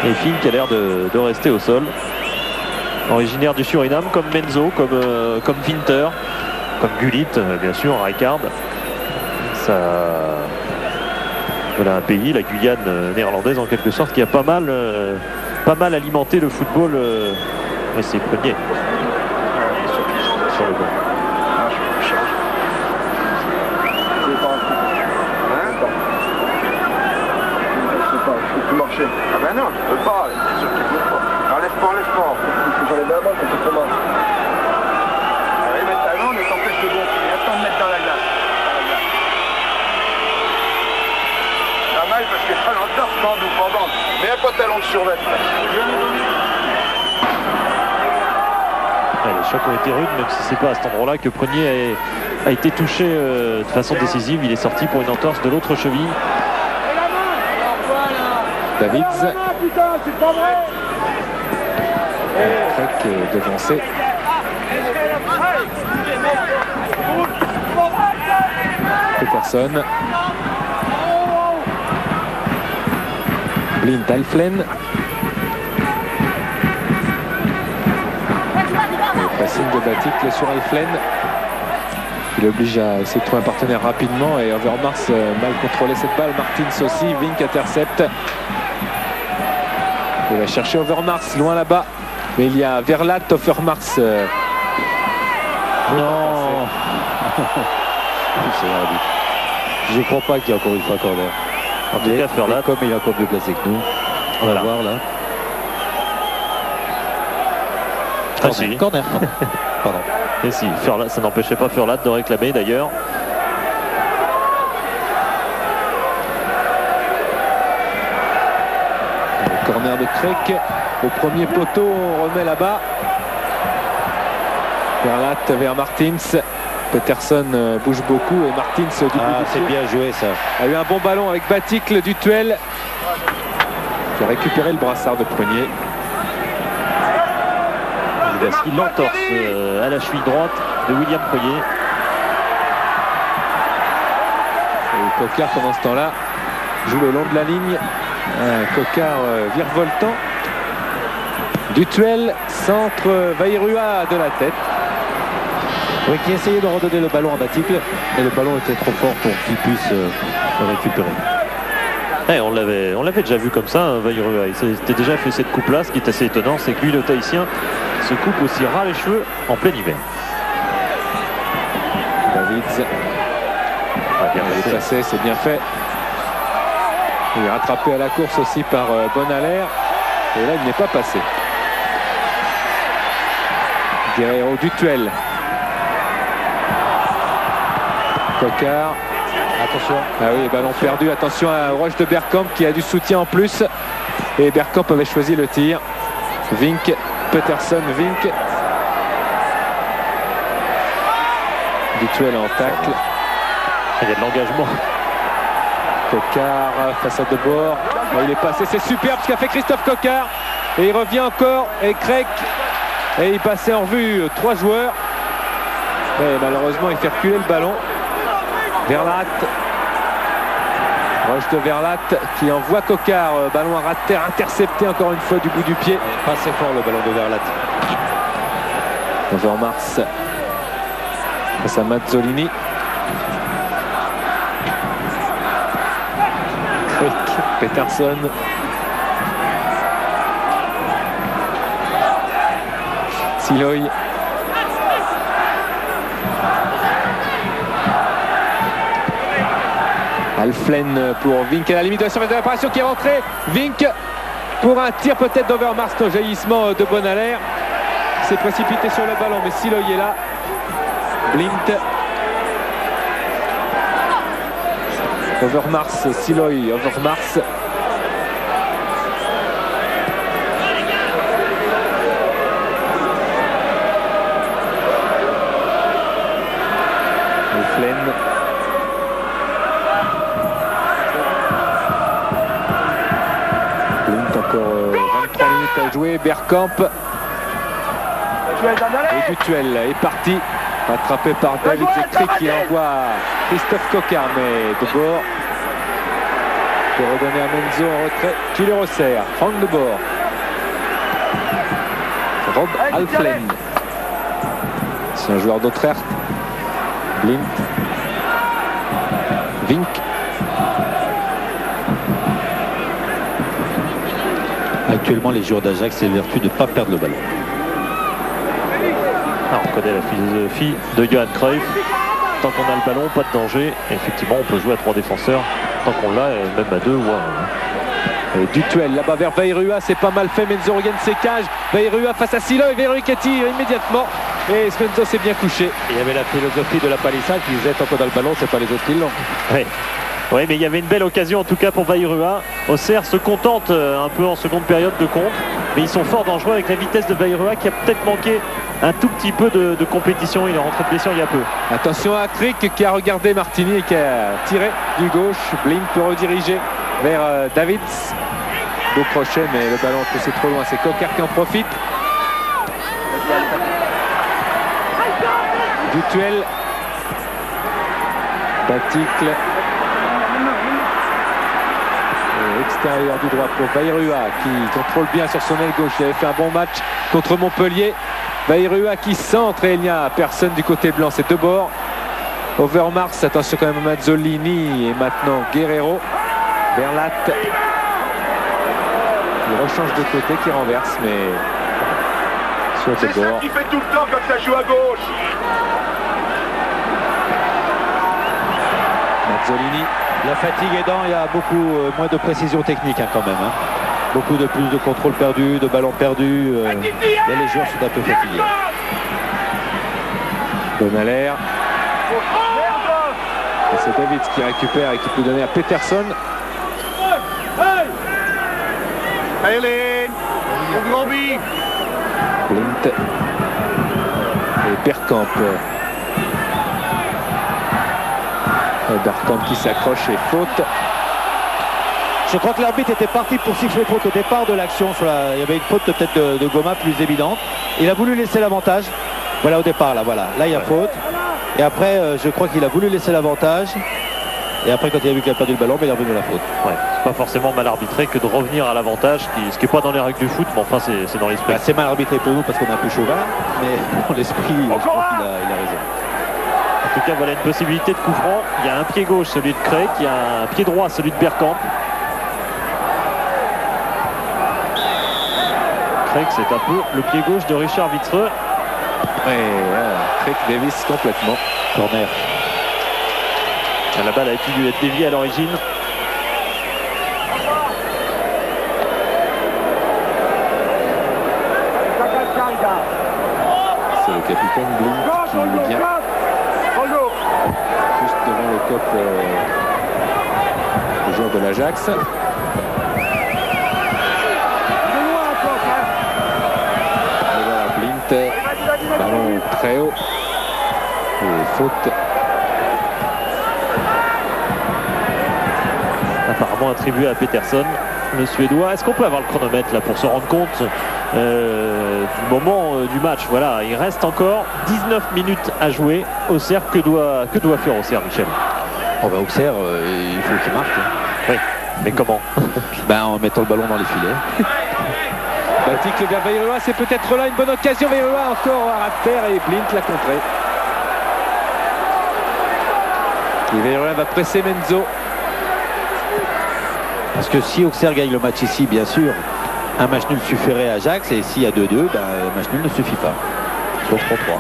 Et Fink a l'air de rester au sol. Originaire du Suriname, comme Menzo, comme Winter, comme Gullit, bien sûr, Rijkaard. Voilà un pays, la Guyane néerlandaise en quelque sorte, qui a pas mal alimenté le football. Ouais, c'est Prunier sur le banc. Ah ben non, je peux pas, c'est sûr qu'il peut pas. Enlève pas. J'enlève la main quand tu commences. Allez, mettre ta main, mais t'empêche de gonfler. Attends de mettre dans la glace. Pas mal parce que ça l'entend bande ou pas bande. Mets un pantalon de survêtement. Les chocs ont été rudes, même si c'est pas à cet endroit-là que Prunier a été touché de façon décisive. Il est sorti pour une entorse de l'autre cheville. Davids. Putain, c'est pas vrai. Craig est devancé. Peterson. Blind Alflen. Le pressing de Baticle sur Alflen. Il oblige à essayer de trouver un partenaire rapidement et Overmars mal contrôlé cette balle. Martins aussi. Vink intercepte. Il va chercher Overmars loin là-bas. Mais il y a Verlat, Overmars. Non. Je ne crois pas qu'il y a encore une fois corner. En tout cas, Verlat, comme il est encore mieux placé que nous. On va voir là. Ah si. Corner. Pardon. Et si, Verlat, ça n'empêchait pas Verlat de réclamer d'ailleurs. Corner de Craig au premier poteau, on remet là-bas. Verlat vers Martins. Peterson bouge beaucoup et Martins du bout du c'est pied bien joué ça. a eu un bon ballon avec Baticle du Tuel qui a récupéré le brassard de Prunier. Il l'entorse à la cheville droite de William Prunier. Et Coquard pendant ce temps-là joue le long de la ligne. Coquard virevoltant. Du Tuel, centre Vairua de la tête. Oui, qui essayait de redonner le ballon à Baticle, mais le ballon était trop fort pour qu'il puisse le récupérer. On l'avait déjà vu comme ça, hein, Vairua. Il s'était déjà fait cette coupe-là. Ce qui est assez étonnant, c'est que lui, le Tahitien, se coupe aussi ras les cheveux en plein hiver. Davids. Bien Il est placé, c'est bien fait. Il est rattrapé à la course aussi par Bonalaire. Et là, il n'est pas passé. Guerrero du Tuel. Coquard. Attention. Ah oui, ballon perdu. Attention à Roche de Bergkamp qui a du soutien en plus. Et Bergkamp avait choisi le tir. Vink, Peterson, Vink. Du Tuel en tacle. Il y a de l'engagement. Coquard face à Debord. Il est passé, c'est superbe ce qu'a fait Christophe Coquard. Et il revient encore. Et Craig. Et il passait en revue 3 joueurs. Et malheureusement, il fait reculer le ballon. Verlat. Roche de Verlat qui envoie Coquard. Ballon à ras de terre intercepté encore une fois du bout du pied. Pas assez fort le ballon de Verlat. Overmars face à Mazzolini. Peterson. Siloy. Alflen pour Vink à la limite de la surface de l'apparition qui est rentré. Vink pour un tir peut-être d'Overmars au jaillissement de Bonalaire. Il s'est précipité sur le ballon mais Siloy est là. Blint. Overmars, Siloy, Overmars. Alflen. Blint encore 23 minutes à jouer. Bergkamp. Et du Tuel est parti. Attrapé par David Zekri qui envoie Christophe Coquard, mais Debord pour redonner à Menzo en retrait qui le resserre. Franck Debord. Rob Alflen. C'est un joueur d'Autrert. Blint. Vink. Actuellement, les joueurs d'Ajax, c'est vertu de ne pas perdre le ballon. On connaît la philosophie de Johan Cruyff. Tant qu'on a le ballon, pas de danger. Et effectivement, on peut jouer à 3 défenseurs tant qu'on l'a, et même à 2 ou à 1. Dutuel là-bas vers Vairua, c'est pas mal fait. Menzo regagne ses cages. Vairua face à Silo et Vairua qui tire immédiatement. Et Menzo s'est bien couché. Il y avait la philosophie de la palissade qui disait tant qu'on a le ballon, c'est pas les autres qui l'ont. Oui, mais il y avait une belle occasion en tout cas pour Vairua. Auxerre se contente un peu en seconde période de contre, mais ils sont fort dangereux avec la vitesse de Vairua qui a peut-être manqué un tout petit peu de compétition. Il est rentré de blessure il y a peu. Attention à Crick qui a regardé Martini et qui a tiré du gauche. Blin peut rediriger vers Davids. Beau crochet, mais le ballon poussé trop loin. C'est Coquart qui en profite. Dutuel. Baticle. Extérieur du droit pour Vairua qui contrôle bien sur son aile gauche. Il avait fait un bon match contre Montpellier. Vairua qui centre et il n'y a personne du côté blanc. C'est Debord. Overmars, attention quand même à Mazzolini et maintenant Guerrero. Berlat qui rechange de côté, qui renverse, mais soit C'est ça Debord. qu'il fait tout le temps quand ça joue à gauche. Mazzolini. La fatigue aidant, il y a beaucoup moins de précision technique quand même. Beaucoup de plus de contrôle perdu, de ballons perdus. Là, les joueurs sont un peu fatigués. Bonalaire. Et c'est Davids qui récupère et qui peut donner à Peterson. Allez, au grand bi. Blint. Et Bergkamp. Bergkamp qui s'accroche et faute. Je crois que l'arbitre était parti pour siffler faute au départ de l'action. Il y avait une faute peut-être de Goma plus évidente. Il a voulu laisser l'avantage. Voilà au départ, là, voilà. Là, il y a faute. Et après, je crois qu'il a voulu laisser l'avantage. Et après, quand il a vu qu'il a perdu le ballon, il est revenu à la faute. Ouais, c'est pas forcément mal arbitré que de revenir à l'avantage, ce qui n'est pas dans les règles du foot, mais enfin c'est dans l'esprit. C'est mal arbitré pour nous parce qu'on est un peu chauvin, mais dans l'esprit, je crois qu'il a raison. En tout cas, voilà une possibilité de coup franc. Il y a un pied gauche, celui de Craig, il y a un pied droit, celui de Bergkamp. Craig, c'est un peu le pied gauche de Richard Vitreux. Et Craig Davis complètement. Corner. La balle a dû être déviée à l'origine. C'est le capitaine Blink qui vient juste devant le cop le joueur de l'Ajax. Et voilà Blint, ballon très haut et faute. Apparemment attribué à Peterson, le Suédois. Est-ce qu'on peut avoir le chronomètre là pour se rendre compte du moment du match? Voilà, il reste encore 19 minutes à jouer. Auxerre, que doit faire Auxerre, Michel? Auxerre, il faut qu'il marque. Oui, mais comment? En mettant le ballon dans les filets. Baticle vers Vairua, c'est peut-être là une bonne occasion. Vairua encore à terre et Blint l'a contré. Et Vairua va presser Menzo. Parce que si Auxerre gagne le match ici, bien sûr, un match nul suffirait à Ajax. Et s'il y a 2-2, le match nul ne suffit pas. Sauf 3-3.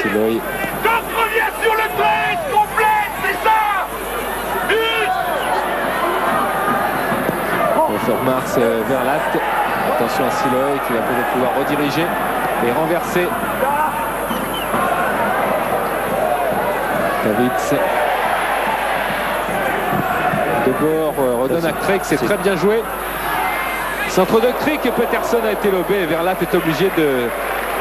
C'est l'œil. Donc revient sur le 13, complète, c'est ça. But. Mars vers l'acte. Attention à Siloy qui va peut-être pouvoir rediriger et renverser. Davids. Debord redonne à Craig, c'est très bien joué. Centre de Craig, Peterson a été lobé et Verlat est obligé de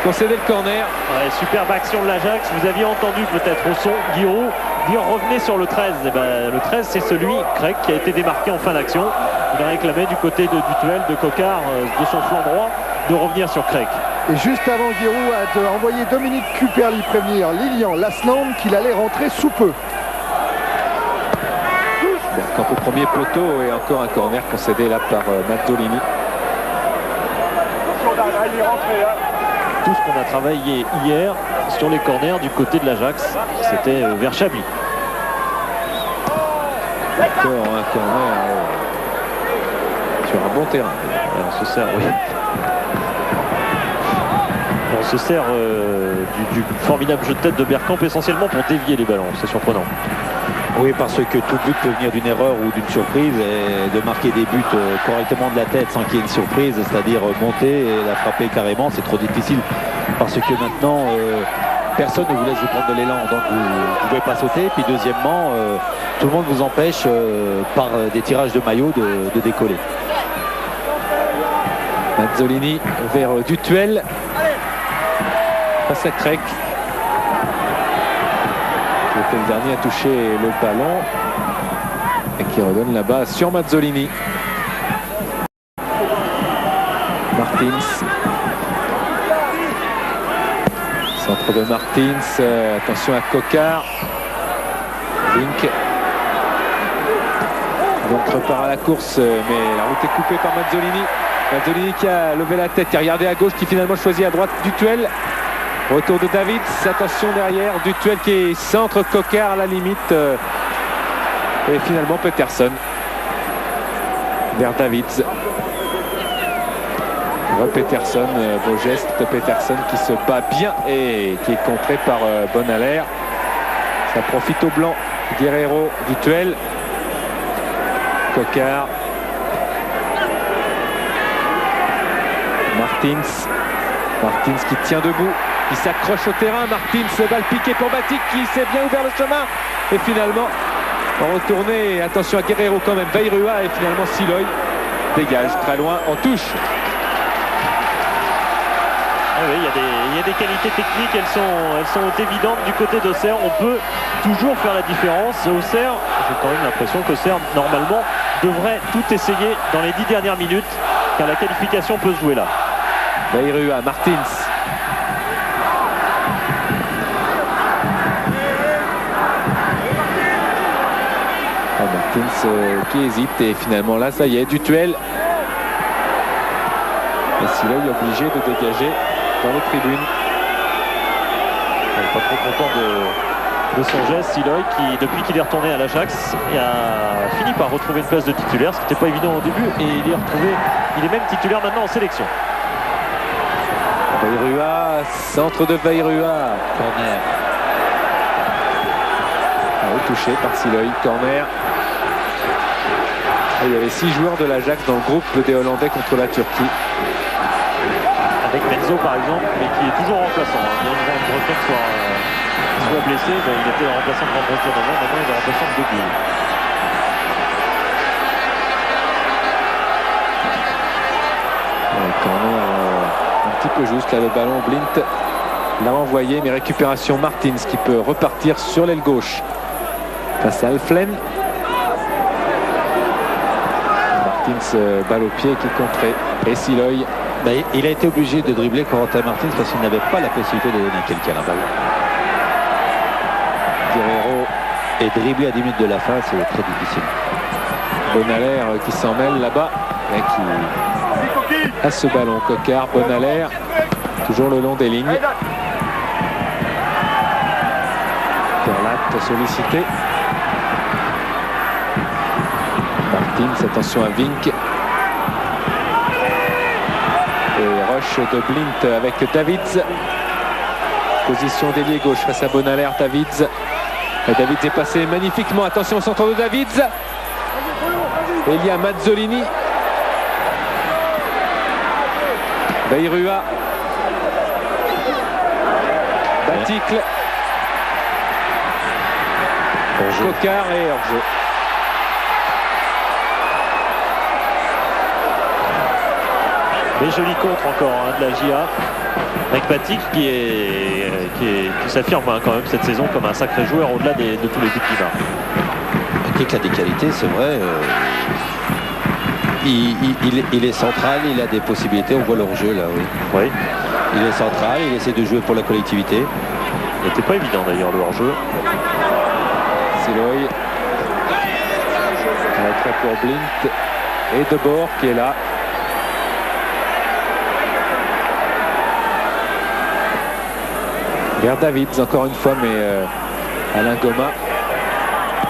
concéder le corner. Ouais, superbe action de l'Ajax. Vous aviez entendu peut-être au son Giroud dire revenez sur le 13. Et le 13 c'est celui, Craig, qui a été démarqué en fin d'action. Il a réclamé du côté de Dutuel, de Coquart, de son flanc droit, de revenir sur Craig. Et juste avant, Giroud a envoyé Dominique Cuperli prévenir Lilian Lasland qu'il allait rentrer sous peu. Quand au premier poteau et encore un corner concédé là par Mattolini. Tout ce qu'on a travaillé hier sur les corners du côté de l'Ajax, c'était vers Chablis. Encore un corner sur un bon terrain. On se sert, oui. On se sert du formidable jeu de tête de Bergkamp essentiellement pour dévier les ballons. C'est surprenant. Oui, parce que tout but peut venir d'une erreur ou d'une surprise, et de marquer des buts correctement de la tête sans qu'il y ait une surprise, c'est-à-dire monter et la frapper carrément, c'est trop difficile. Parce que maintenant, personne ne vous laisse vous prendre de l'élan, donc vous ne pouvez pas sauter. Puis deuxièmement, tout le monde vous empêche par des tirages de maillot de décoller. Mazzolini vers Dutuel. Face à Craig. Qui était le dernier à toucher le ballon. Et qui redonne là-bas sur Mazzolini. Martins. Centre de Martins. Attention à Coquard. Vink. Donc repart à la course, mais la route est coupée par Mazzolini. Mazzolini qui a levé la tête, qui a regardé à gauche, qui finalement choisit à droite Dutuel. Retour de Davids, attention derrière, Dutuel qui est centre, Coquard à la limite. Et finalement Peterson vers Davids. Peterson, beau geste de Peterson qui se bat bien et qui est contré par Bonaler. Ça profite au blanc. Guerrero, Dutuel. Coquard. Martins qui tient debout, qui s'accroche au terrain. Martins, balle piquée pour Batik qui s'est bien ouvert le chemin. Et finalement, en retourner, attention à Guerrero quand même, Vairua et finalement Siloy dégage très loin en touche. Ah oui, il y a des qualités techniques, elles sont évidentes du côté d'Auxerre. On peut toujours faire la différence. Auxerre, j'ai quand même l'impression qu'Auxerre, normalement, devrait tout essayer dans les 10 dernières minutes, car la qualification peut se jouer là. Vairua, Martins. Martins qui hésite et finalement là, ça y est, Dutuel. Et Siloy est obligé de dégager dans les tribunes. On n'est pas trop content de son geste, Siloy, qui depuis qu'il est retourné à l'Ajax a fini par retrouver une place de titulaire, ce qui n'était pas évident au début, et il est même titulaire maintenant en sélection. Vairua, centre de Vairua, corner. Touché par Siloy, corner. Il y avait 6 joueurs de l'Ajax dans le groupe des Hollandais contre la Turquie. Avec Menzo par exemple, mais qui est toujours remplaçant. Bien que Van Breton soit blessé, il était remplaçant de Van Breton avant, maintenant il est remplaçant de Deguy. Corner un petit peu juste, là le ballon, Blint l'a envoyé, mais récupération Martins qui peut repartir sur l'aile gauche face à Alflen. Martins, balle au pied qui est contrée. Et Siloy. Il a été obligé de dribbler Corentin Martins parce qu'il n'avait pas la possibilité de donner quelqu'un la balle. Guerrero est dribblé à 10 minutes de la fin, c'est très difficile. Bonaler qui s'en mêle là-bas et qui a ce ballon. Coquard, Bonaler, toujours le long des lignes. Perlat sollicité. Martins, attention à Vink. Et rush de Blint avec Davids. Position d'ailier gauche face à Bonaler, Davids. Et Davids est passé magnifiquement. Attention au centre de Davids. Et il y a Mazzolini. Vairua. Baticle. Coquard et hors-jeu. Mais joli contre encore de la JA avec Batik qui s'affirme quand même cette saison comme un sacré joueur au-delà de tous les buts qu'il marque. Batik a des qualités, c'est vrai. Il est central, il a des possibilités, on voit leur jeu là, oui. Il est central, il essaie de jouer pour la collectivité. Il n'était pas évident d'ailleurs le hors-jeu. Siloy. Retrait pour Blint et Debord qui est là. Vers Davids encore une fois, mais Alain Goma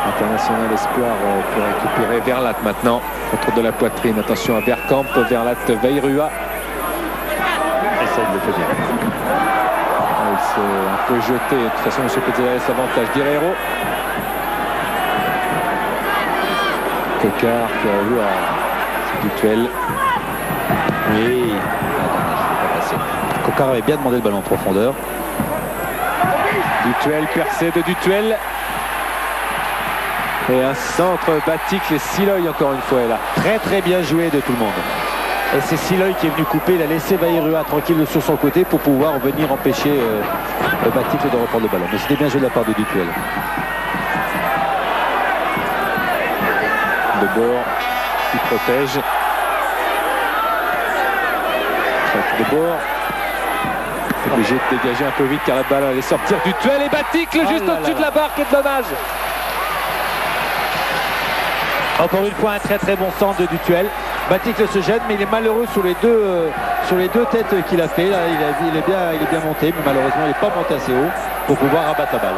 International espoir pour récupérer Verlat maintenant. Contrôle de la poitrine. Attention à Bergkamp. Verlat, Veirua. Et ça, il le fait bien. Il s'est un peu jeté. De toute façon, M. Petzela laisse l'avantage. Guerrero. Coquard qui a vu ce duel. Oui. Coquard avait bien demandé le ballon en profondeur. Dutuel, percé de Dutuel. Et un centre Baticle et Siloy encore une fois est là. Très très bien joué de tout le monde. Et c'est Siloy qui est venu couper. Il a laissé Veirua tranquille sur son côté pour pouvoir venir empêcher Baticle de reprendre le ballon. Mais c'était bien joué de la part de Dutuel. De bord qui protège. De bord. Obligé de dégager un peu vite car la balle allait sortir. Dutuel et Baticle juste au-dessus de la barre. Quel dommage. Encore une fois un très très bon centre de Dutuel. Baticle se gêne mais il est malheureux sur les deux têtes qu'il a fait. Là, il est bien monté mais malheureusement il n'est pas monté assez haut pour pouvoir abattre la balle.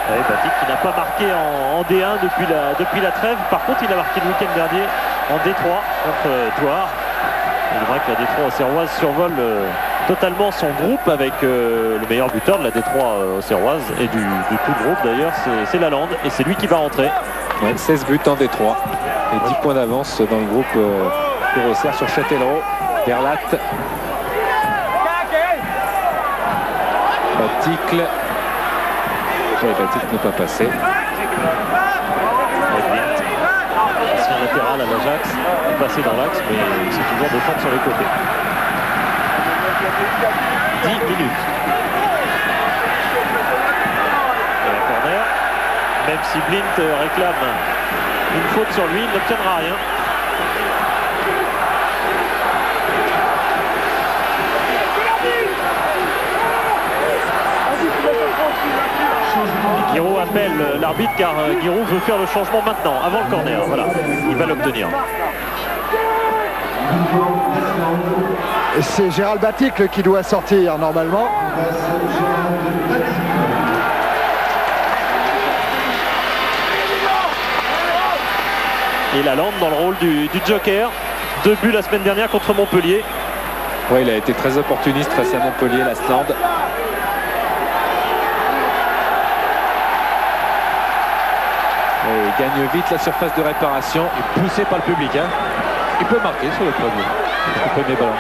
Ouais, Baticle qui n'a pas marqué en D1 depuis la trêve. Par contre il a marqué le week-end dernier en D3 contre Thouars. Il est vrai que la D3 auxerroise survole totalement son groupe avec le meilleur buteur de la D3 auxerroise et du tout le groupe d'ailleurs, c'est Lalande et c'est lui qui va rentrer. Ouais, 16 buts en D3 et 10 points d'avance dans le groupe pour Auxerre sur Châtellerault. Verlat. Baticle. Baticle n'est pas passé. Ancien latéral à l'Ajax, il est passé dans l'axe mais c'est toujours défendre sur les côtés. 10 minutes. Et la corner, même si Blint réclame une faute sur lui, il n'obtiendra rien. Guiraud appelle l'arbitre car Guiraud veut faire le changement maintenant, avant le corner. Voilà, il va l'obtenir. C'est Gérald Baticle qui doit sortir normalement. Et Lalande dans le rôle du joker. 2 buts la semaine dernière contre Montpellier. Oui, il a été très opportuniste face à Montpellier, Lasland. Il gagne vite la surface de réparation. Et poussé par le public. Hein. Il peut marquer sur le premier ballon.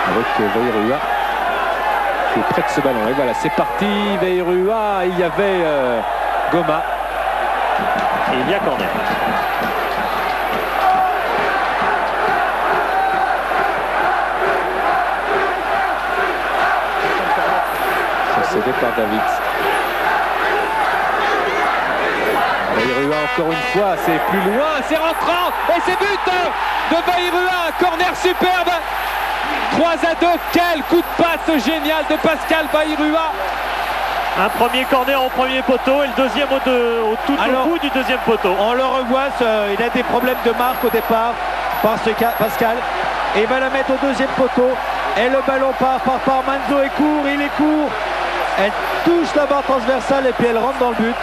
Avec Veirua qui est près de ce ballon. Et voilà, c'est parti. Veirua, il y avait Goma. Et il y a corner. C'est cédé par David. Veirua encore une fois, c'est plus loin, c'est rentrant et c'est but de Veirua, corner superbe. 3-2, quel coup de passe génial de Pascal Veirua. Un premier corner au premier poteau et le deuxième au bout du deuxième poteau. On le revoit, il a des problèmes de marque au départ, Pascal. Et il va la mettre au deuxième poteau. Et le ballon part. Manzo est court, il est court. Elle touche la barre transversale et puis elle rentre dans le but.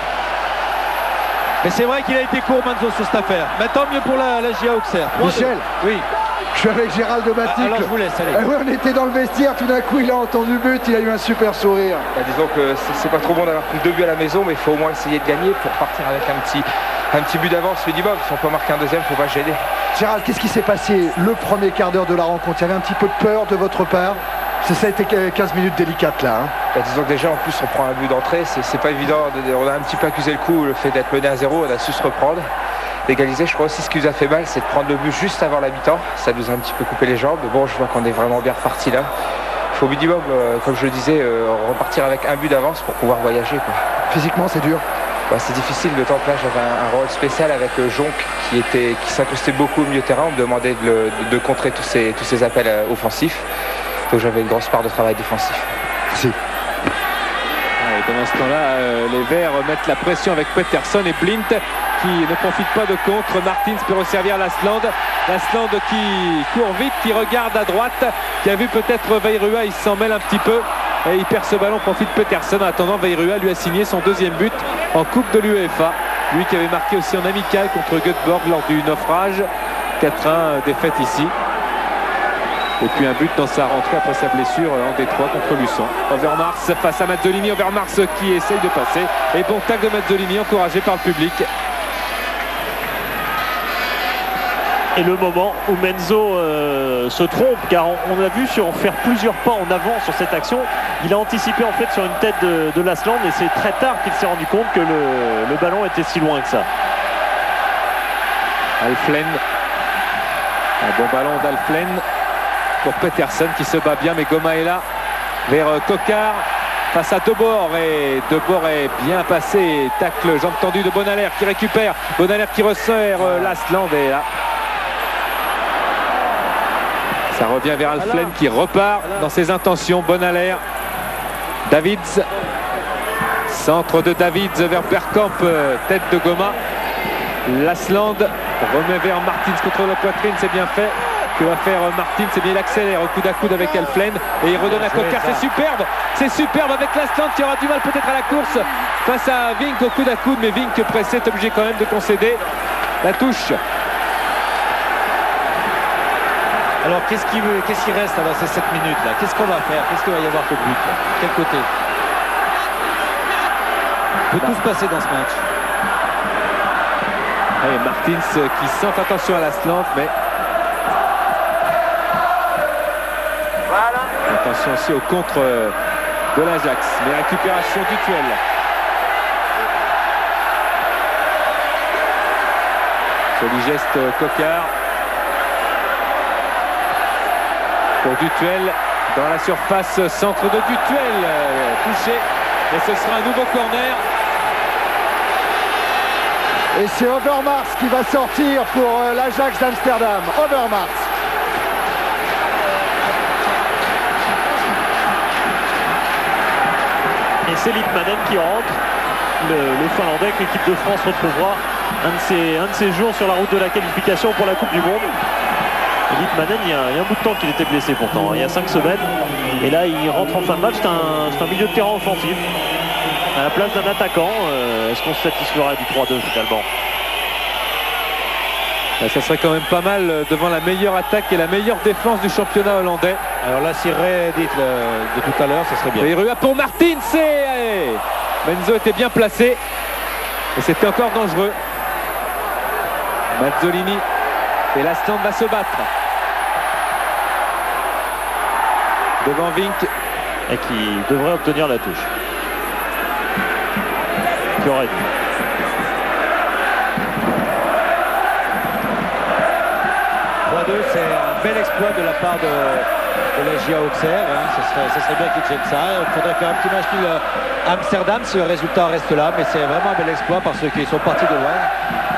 Mais c'est vrai qu'il a été court Manzo sur cette affaire. Mais tant mieux pour la GA Auxerre. Michel, oui. Je suis avec Gérald Baticle. Alors je vous laisse, allez. Oui, on était dans le vestiaire, tout d'un coup il a entendu le but, il a eu un super sourire. Disons que c'est pas trop bon d'avoir pris 2 buts à la maison, mais il faut au moins essayer de gagner pour partir avec un petit but d'avance minimum. Si on peut marquer un deuxième, il ne faut pas gêner. Gérald, qu'est-ce qui s'est passé le premier quart d'heure de la rencontre? Il y avait un petit peu de peur de votre part? Ça a été 15 minutes délicates là. Hein. Disons que déjà en plus on prend un but d'entrée, c'est pas évident. On a un petit peu accusé le coup, le fait d'être mené à 0, on a su se reprendre. D'égaliser, je crois aussi ce qui nous a fait mal, c'est de prendre le but juste avant la mi-temps. Ça nous a un petit peu coupé les jambes. Bon, je vois qu'on est vraiment bien reparti là. Il faut au minimum, comme je le disais, repartir avec un but d'avance pour pouvoir voyager, quoi. Physiquement, c'est dur. C'est difficile, d'autant que là j'avais un rôle spécial avec Jonc qui s'incrustait beaucoup au milieu de terrain. On me demandait de contrer tous ces appels offensifs. Donc j'avais une grosse part de travail défensif. Merci. Et pendant ce temps-là, les Verts mettent la pression avec Peterson et Blint qui ne profite pas de contre. Martins peut resservir Lasland. Lasland qui court vite, qui regarde à droite, qui a vu peut-être Veirua, il s'en mêle un petit peu et il perd ce ballon, profite Peterson. En attendant, Veirua lui a signé son deuxième but en Coupe de l'UEFA. Lui qui avait marqué aussi en amical contre Göteborg lors du naufrage. 4-1 défaite ici. Et puis un but dans sa rentrée après sa blessure en Détroit contre Luçon. Overmars face à Mazzolini. Overmars qui essaye de passer. Et bon tacle de Mazzolini encouragé par le public. Et le moment où Menzo se trompe, car on a vu sur faire plusieurs pas en avant sur cette action. Il a anticipé en fait sur une tête de Lasland et c'est très tard qu'il s'est rendu compte que le ballon était si loin que ça. Alflen. Un bon ballon d'Alflen pour Petersen qui se bat bien, mais Goma est là vers Coquard face à Debord, et Debord est bien passé. Tacle, jambe tendue de Bonaler qui récupère. Bonaler qui resserre Lasland et là. Ça revient vers Alflen qui repart dans ses intentions. Bonaler. Davids. Centre de Davids vers Bergkamp. Tête de Goma. Lasland remet vers Martins contre la poitrine. C'est bien fait. Que va faire Martins? C'est bien, il accélère au coude à coude avec Alflen. Et il redonne à Coquard. C'est superbe. C'est superbe avec Lasland qui aura du mal peut-être à la course face à Vink au coude à coude. Mais Vink pressé est obligé quand même de concéder. La touche. Alors qu'est-ce qui reste dans ces 7 minutes là? Qu'est-ce qu'on va faire? Qu'est-ce qu'il va y avoir au but là? Quel côté? Peut tout se passer dans ce match. Et Martins qui sent attention à Lasland, mais attention aussi au contre de l'Ajax. Mais récupération du duel. Joli geste Coquard. Pour Dutuel dans la surface, centre de Dutuel, touché, et ce sera un nouveau corner. Et c'est Overmars qui va sortir pour l'Ajax d'Amsterdam. Overmars. Et c'est Litmanen qui rentre, le Finlandais que l'équipe de France retrouvera un de ses jours sur la route de la qualification pour la Coupe du Monde. Litmanen, il y a un bout de temps qu'il était blessé pourtant, il y a 5 semaines. Et là, il rentre en fin de match, c'est un milieu de terrain offensif. À la place d'un attaquant, est-ce qu'on se satisferait du 3-2 finalement? Ça serait quand même pas mal devant la meilleure attaque et la meilleure défense du championnat hollandais. Alors là, si Ray dit de tout à l'heure, ça serait bien. Et Rua pour Martins, et Menzo était bien placé. Et c'était encore dangereux. Mazzolini. Et Lasland va se battre. Devant Vink. Et qui devrait obtenir la touche. Qui aurait dû. C'est un bel exploit de la part de la GIA Auxerre. Ça serait bien qu'ils tiennent ça. Il faudrait faire un petit match nul à Amsterdam si le résultat reste là. Mais c'est vraiment un bel exploit parce qu'ils sont partis de loin.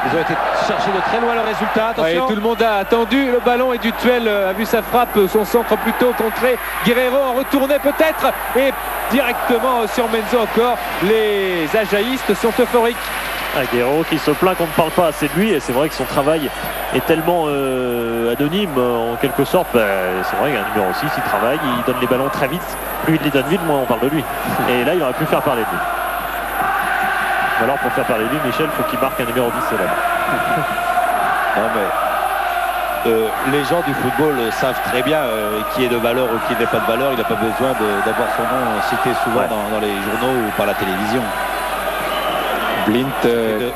Ils ont été chercher de très loin le résultat. Attention. Ouais, tout le monde a attendu le ballon et Dutuel a vu sa frappe, son centre plutôt contré. Guerrero en retournait peut-être. Et directement sur Menzo encore. Les Ajaïstes sont euphoriques. Guerrero qui se plaint qu'on ne parle pas assez de lui, et c'est vrai que son travail est tellement anonyme en quelque sorte. C'est vrai qu'un numéro 6 il travaille, il donne les ballons très vite, plus il les donne vite, moins on parle de lui. Et là il aurait pu faire parler de lui. Alors pour faire parler de lui, Michel, il faut qu'il marque un numéro 10 célèbre. Non mais les gens du football savent très bien qui est de valeur ou qui n'est pas de valeur. Il n'a pas besoin d'avoir son nom cité souvent dans les journaux ou par la télévision. Blint,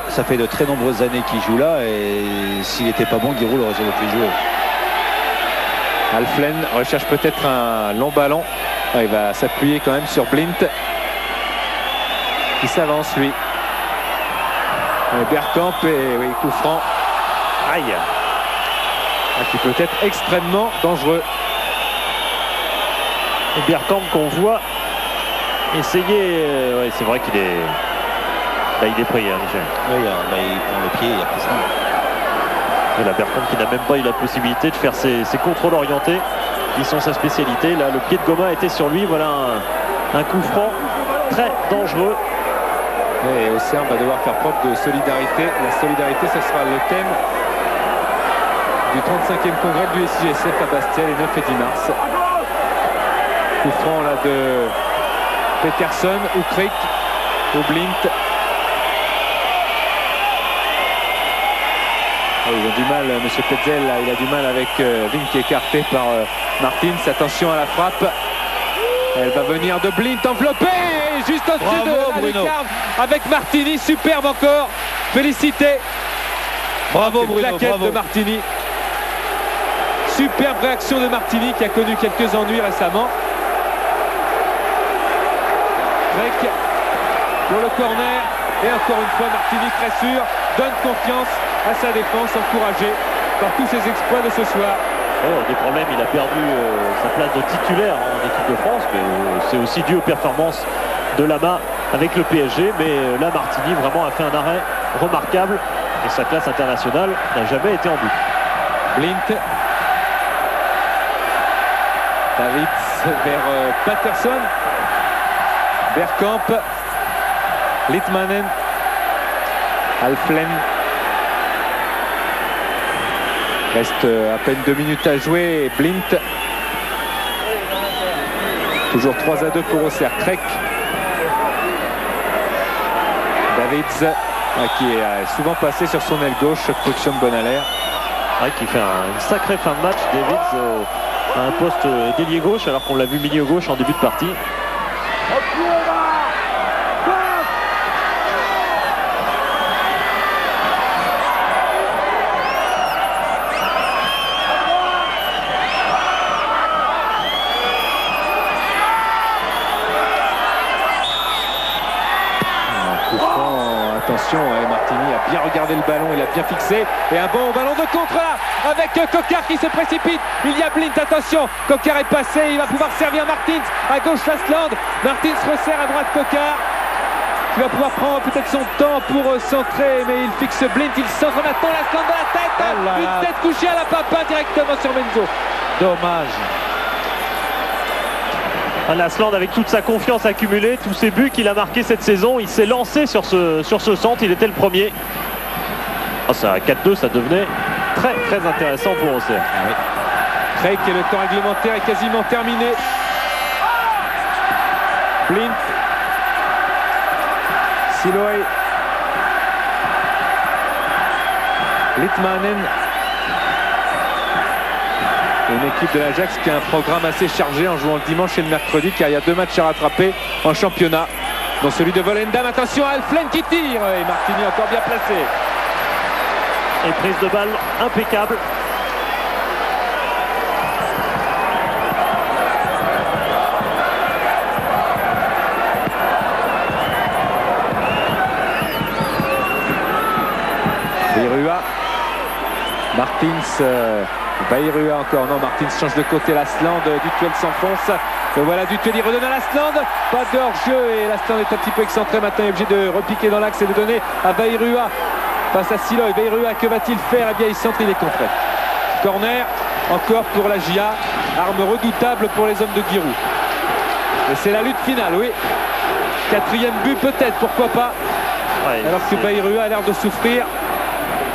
ça fait de très nombreuses années qu'il joue là, et s'il n'était pas bon, Giroud l'aurait jamais fait jouer. Alflen recherche peut-être un long ballon. Il va s'appuyer quand même sur Blint qui s'avance lui. Bergkamp, et oui, coup franc. Aïe. Qui peut être extrêmement dangereux. Et Bergkamp qu'on voit essayer, c'est vrai qu'il est... Là, il est pris, hein, Michel. Oui, il prend le pied, il y a plus ça. Et la Bergkamp qui n'a même pas eu la possibilité de faire ses contrôles orientés, qui sont sa spécialité. Là, le pied de Goma était sur lui. Voilà un coup franc très dangereux. Et Auxerre va devoir faire preuve de solidarité. La solidarité, ce sera le thème du 35e congrès du SJSF à Bastia les 9 et 10 mars. Coup franc là de Petersen, ou Crick, ou Blint. Ils ont du mal, monsieur Petzel, là, il a du mal avec Vink écarté par Martins. Attention à la frappe. Elle va venir de Blint enveloppée, juste au-dessus de la lucarne avec Martini. Superbe encore. Félicité. Bravo Bruno, claquette bravo. de Martini. Superbe réaction de Martini qui a connu quelques ennuis récemment. Drake pour le corner. Et encore une fois, Martini très sûr, donne confiance à sa défense, encouragée par tous ses exploits de ce soir. Des problèmes, il a perdu sa place de titulaire en équipe de France, mais c'est aussi dû aux performances de Lama avec le PSG. Mais là, Martini vraiment a fait un arrêt remarquable et sa classe internationale n'a jamais été en but. Blint. Davids vers Patterson. Bergkamp. Litmanen. Alflen. Reste à peine 2 minutes à jouer. Et Blint. Toujours 3-2 pour Auxerre. Krek. Davids qui est souvent passé sur son aile gauche. Production de Bonalaire. Qui fait une sacrée fin de match. Davids à un poste d'ailier gauche alors qu'on l'a vu milieu gauche en début de partie. Attention, Martini a bien regardé le ballon, il a bien fixé. Et un bon ballon de contre là, avec Coquard qui se précipite. Il y a Blint, attention, Coquard est passé, il va pouvoir servir Martins. À gauche, Lasland. Martins resserre à droite Coquard, qui va pouvoir prendre peut-être son temps pour centrer, mais il fixe Blint, il centre maintenant Lasland de la tête. Une tête couchée à la papa directement sur Menzo. Dommage. Lasland avec toute sa confiance accumulée, tous ses buts qu'il a marqués cette saison, il s'est lancé sur ce centre, il était le premier. Ça, à 4-2, ça devenait très très intéressant pour Auxerre. Craig et le temps réglementaire est quasiment terminé. Blint. Siloé. Litmanen. Une équipe de l'Ajax qui a un programme assez chargé en jouant le dimanche et le mercredi, car il y a 2 matchs à rattraper en championnat, dont celui de Volendam. Attention à Alflen qui tire, et Martini encore bien placé. Et prise de balle impeccable. Bayrua. Martins. Bayrua encore, non, Martins change de côté, Lasland, Dutuel s'enfonce, et voilà Dutuel, il redonne à Lasland, pas de hors-jeu, et Lasland est un petit peu excentré, maintenant il est obligé de repiquer dans l'axe et de donner à Bayrua face à Siloy. Bayrua, que va-t-il faire? Eh bien il centre, il est contré. Corner, encore pour la GIA, arme redoutable pour les hommes de Giroud. Et c'est la lutte finale, oui. 4e but peut-être, pourquoi pas, alors que Bayrua a l'air de souffrir.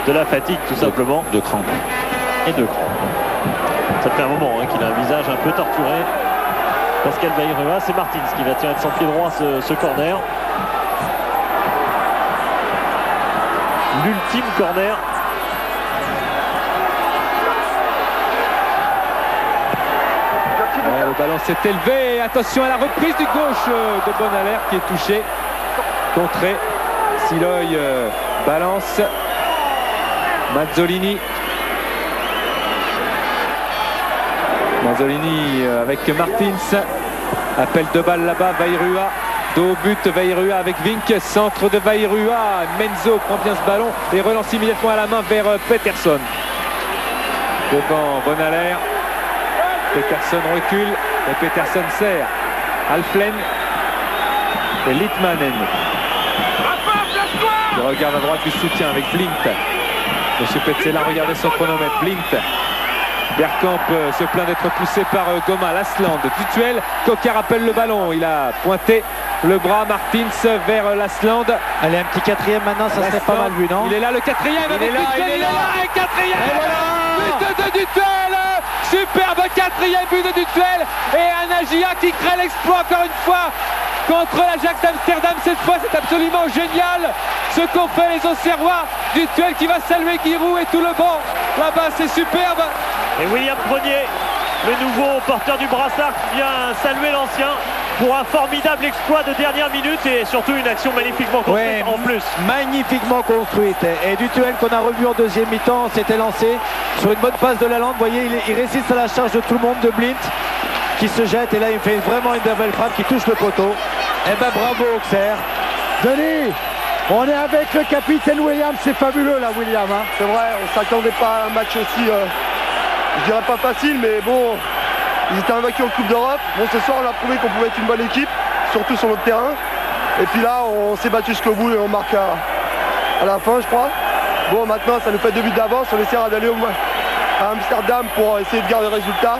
De la fatigue tout simplement. De crampes. Et de crampes. Ça fait un moment qu'il a un visage un peu torturé. Pascal Bayrua, c'est Martins qui va tirer de son pied droit ce corner. L'ultime corner. Le ballon s'est élevé. Attention à la reprise du gauche de Bonalaire qui est touché. Contré. Siloy balance. Mazzolini. Mazzolini avec Martins. Appel de balle là-bas. Bayrua. Dos au but. Bayrua avec Vink. Centre de Bayrua. Menzo prend bien ce ballon et relance immédiatement à la main vers Peterson. Devant Bonalaire. Peterson recule. Et Peterson sert. Alflen. Et Litmanen. Il regarde à droite du soutien avec Blint. Monsieur Petzela, regardez son chronomètre. Blint. Bergkamp se plaint d'être poussé par Goma. Lasland. Dutuel. Coquard appelle le ballon. Il a pointé le bras. Martins vers Lasland. Allez, un petit 4e maintenant, ça serait pas mal vu, non? Il est là, le 4e. Il est là, Dutuel, il est là. Et 4e. Et voilà. But de Dutuel. Superbe 4e but de Dutuel. Et un Agia qui crée l'exploit encore une fois. contre l'Ajax d'Amsterdam. Cette fois, c'est absolument génial ce qu'ont fait les Auxerrois. Du Tuel qui va saluer Giroud et tout le banc. Là-bas, c'est superbe. Et William Grenier, le nouveau porteur du brassard, qui vient saluer l'ancien pour un formidable exploit de dernière minute et surtout une action magnifiquement construite en plus. Magnifiquement construite. Et du Tuel qu'on a revu en deuxième mi-temps s'était lancé sur une bonne passe de Lalande. Vous voyez, il résiste à la charge de tout le monde, de Blint qui se jette. Et là, il fait vraiment une belle frappe qui touche le poteau. Et ben bravo Auxerre. Denis, on est avec le capitaine William, c'est fabuleux là William. Hein. C'est vrai, on s'attendait pas à un match aussi, je dirais pas facile, mais bon, ils étaient invaincus en Coupe d'Europe. Bon, ce soir, on a prouvé qu'on pouvait être une bonne équipe, surtout sur notre terrain. Et puis là, on s'est battu jusqu'au bout et on marque à la fin, je crois. Bon, maintenant, ça nous fait 2 buts d'avance. On essaiera d'aller à Amsterdam pour essayer de garder le résultat.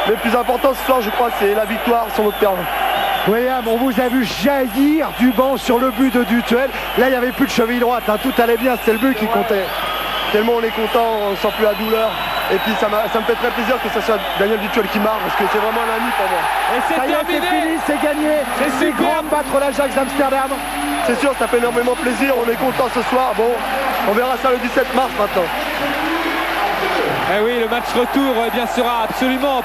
Mais le plus important ce soir, je crois, c'est la victoire sur notre terrain. William, on vous a vu jaillir du banc sur le but de Dutuel. Là, il n'y avait plus de cheville droite, hein. Tout allait bien, c'était le but qui comptait. Tellement on est content, on sent plus la douleur. Et puis ça me fait très plaisir que ce soit Daniel Dutuel qui marque, parce que c'est vraiment un ami pour moi. Et c'est Ça y est, c'est terminé. fini, c'est gagné. C'est grand de battre l'Ajax d'Amsterdam. C'est sûr, ça fait énormément plaisir, on est content ce soir. Bon, on verra ça le 17 mars maintenant. Eh oui, le match retour eh bien, sera absolument